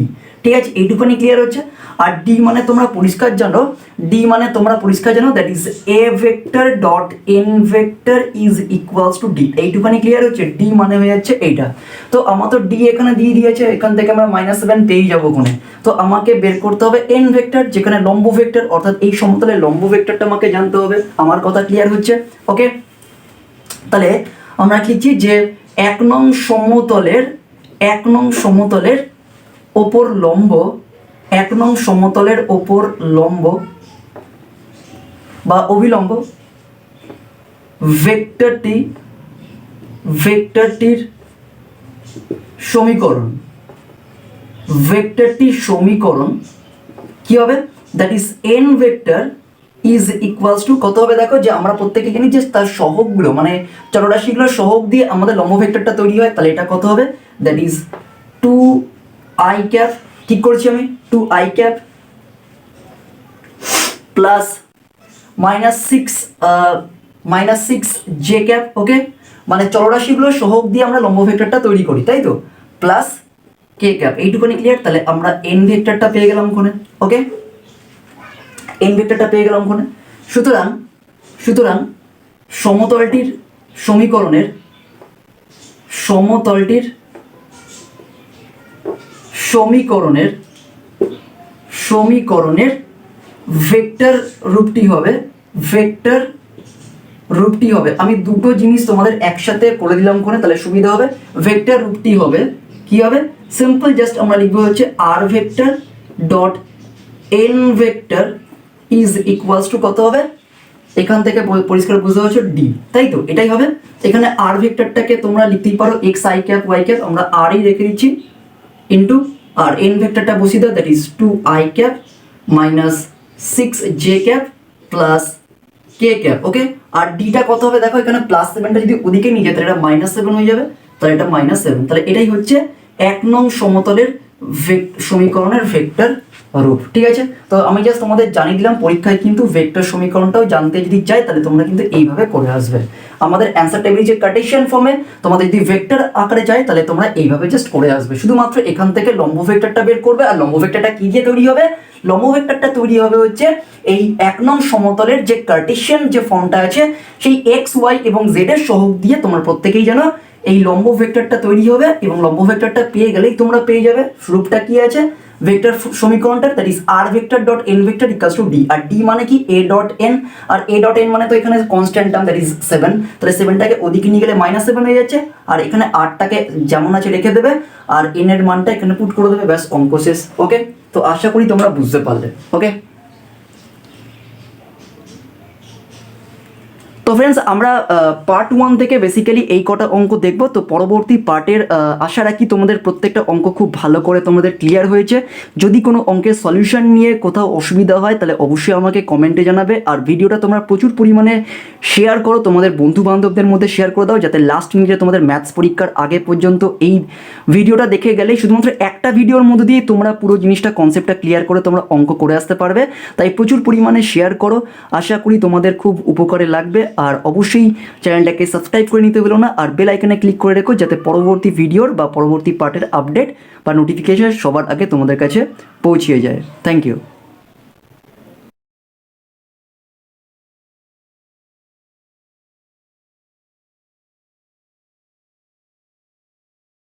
ঠিক আছে। এইটুকুনি ক্লিয়ার হচ্ছে। আর d মানে তোমরা পরিষ্কার জানো, that is a vector dot n vector is equals two d, এইটুকুনি ক্লিয়ার হচ্ছে। d মানে হয়ে যাচ্ছে এইটা। তো আমার তো d এখানে দিয়ে দিয়েছে, এখান থেকে আমরা -7 পেয়ে যাবো কোণে। তো আমাকে বের করতে হবে n ভেক্টর, যেখানে লম্ব ভেক্টর, অর্থাৎ এই সমতলের লম্ব ভেক্টরটা আমাকে জানতে হবে। আমার কথা ক্লিয়ার হচ্ছে? ওকে, তাহলে আমরা লিখছি যে 1 নং সমতলের ওপর লম্ব, 1 নং সমতলের ওপর লম্ব বা অভিলম্ব ভেক্টরটির সমীকরণ কি হবে? That is n vector is equals to কত হবে? দেখো যে আমরা প্রত্যেকে জানি যে তার সহগগুলো, মানে চলরাশিগুলোর সহগ দিয়ে আমাদের লম্ব ভেক্টরটা তৈরি হয়, তাহলে এটা কত হবে? দ্যাট ইজ 2i ক্যাপ, ঠিক করেছি আমি, 2i cap plus -6 j cap. Okay, মানে চলরাশিগুলোর সহগ দিয়ে আমরা লম্ব ভেক্টরটা তৈরি করি, তাই তো, প্লাস k ক্যাপ, এইটুকুনি ক্লিয়ার। তাহলে আমরা n ভেক্টরটা পেয়ে গেলাম কোণে। ওকে, n ভেক্টরটা পেয়ে গেলাম কোণে। সুতরাং সমতলটির সমীকরণের ভেক্টর রূপটি হবে, ভেক্টর রূপটি হবে, আমি দুটো জিনিস তোমাদের একসাথে করে দিলাম কোণে, তাহলে সুবিধা হবে। ভেক্টর রূপটি হবে কি হবে, সিম্পল জাস্ট আমরা লিখবো হচ্ছে R vector dot N vector is equals to কত হবে, এখান থেকে পরিষ্কার বুঝতে পারছো ডি, তাই তো এটাই হবে। এখানে আর ভেক্টরটাকে তোমরা লিখতেই পারো X I cap Y cap, আমরা আর ই রেখে দিচ্ছি ইন্টু আর এন ভেক্টরটা বসিয়ে দাও, that is 2 i cap minus 6j cap plus K cap. Okay, আর ডিটা কত হবে দেখো, এখানে প্লাস 7টা যদি ওদিকে নিয়ে যায় তাহলে এটা -7 হয়ে যাবে, তাহলে এটা -7, তাহলে এটাই হচ্ছে 1 নং সমতলের সমীকরণের ভেক্টর রূপ। ঠিক আছে, তো আমি জাস্ট তোমাদের জানিয়ে দিলাম, পরীক্ষায় কিন্তু ভেক্টর সমীকরণটাও জানতে যদি চাই তাহলে তোমরা কিন্তু এইভাবে করে আসবে। আমাদের অ্যান্সার টেবিল যে কার্টেসিয়ান ফর্মে তোমাদের যদি ভেক্টর আকারে চাই তাহলে তোমরা এইভাবে জাস্ট করে আসবে, শুধুমাত্র এখান থেকে লম্ব ভেক্টরটা বের করবে। আর লম্ব ভেক্টরটা কি দিয়ে তৈরি হবে, লম্ব ভেক্টরটা তৈরি হবে হচ্ছে এই 1 নং সমতলের যে কার্টেসিয়ান যে ফর্মটা আছে সেই এক্স ওয়াই এবং জেড এর সহগ দিয়ে তোমরা প্রত্যেকেই জানো এই লম্ব ভেক্টরটা তৈরি হবে, এবং লম্ব ভেক্টরটা পেয়ে গেলেই তোমরা পেয়ে যাবে রূপটা কি আছে ভেক্টর সমীকরণটা, that is R vector dot N vector equals to D. আর ডি মানে কি, এ ডট এন, আর এ ডট এন মানে তো এখানে কনস্ট্যান্ট টার্ম দ্যাট ইজ 7, তাহলে 7টাকে ওদিকে নিয়ে গেলে -7 হয়ে যাচ্ছে, আর এখানে 8টাকে যেমন আছে রেখে দেবে, আর এন এর মানটা এখানে পুট করে দেবে, ব্যাস অঙ্ক শেষ। ওকে, তো আশা করি তোমরা বুঝতে পারলে। ওকে, তো ফ্রেন্ডস আমরা পার্ট 1 থেকে বেসিক্যালি এই কটা অঙ্ক দেখব। তো পরবর্তী পার্টের আশা রাখি তোমাদের প্রত্যেকটা অঙ্ক খুব ভালো করে তোমাদের ক্লিয়ার হয়েছে। যদি কোনো অঙ্কের সলিউশন নিয়ে কোথাও অসুবিধা হয় তাহলে অবশ্যই আমাকে কমেন্টে জানাবে, আর ভিডিওটা তোমরা প্রচুর পরিমাণে শেয়ার করো, তোমাদের বন্ধু বান্ধবদের মধ্যে শেয়ার করে দাও, যাতে লাস্ট মিনিটে তোমাদের ম্যাথস পরীক্ষার আগে পর্যন্ত এই ভিডিওটা দেখে গেলেই শুধুমাত্র একটা ভিডিওর মধ্যে দিয়ে তোমরা পুরো জিনিসটা কনসেপ্টটা ক্লিয়ার করে তোমরা অঙ্ক করে আসতে পারবে। তাই প্রচুর পরিমাণে শেয়ার করো, আশা করি তোমাদের খুব উপকারে লাগবে। আর অবশ্যই চ্যানেলটাকে সাবস্ক্রাইব করে নিতে ভুলো না, আর বেল আইকনে ক্লিক করে রেখো যাতে পরবর্তী ভিডিওর বা পরবর্তী পার্টের আপডেট বা নোটিফিকেশন সবার আগে তোমাদের কাছে পৌঁছে যায়। Thank you.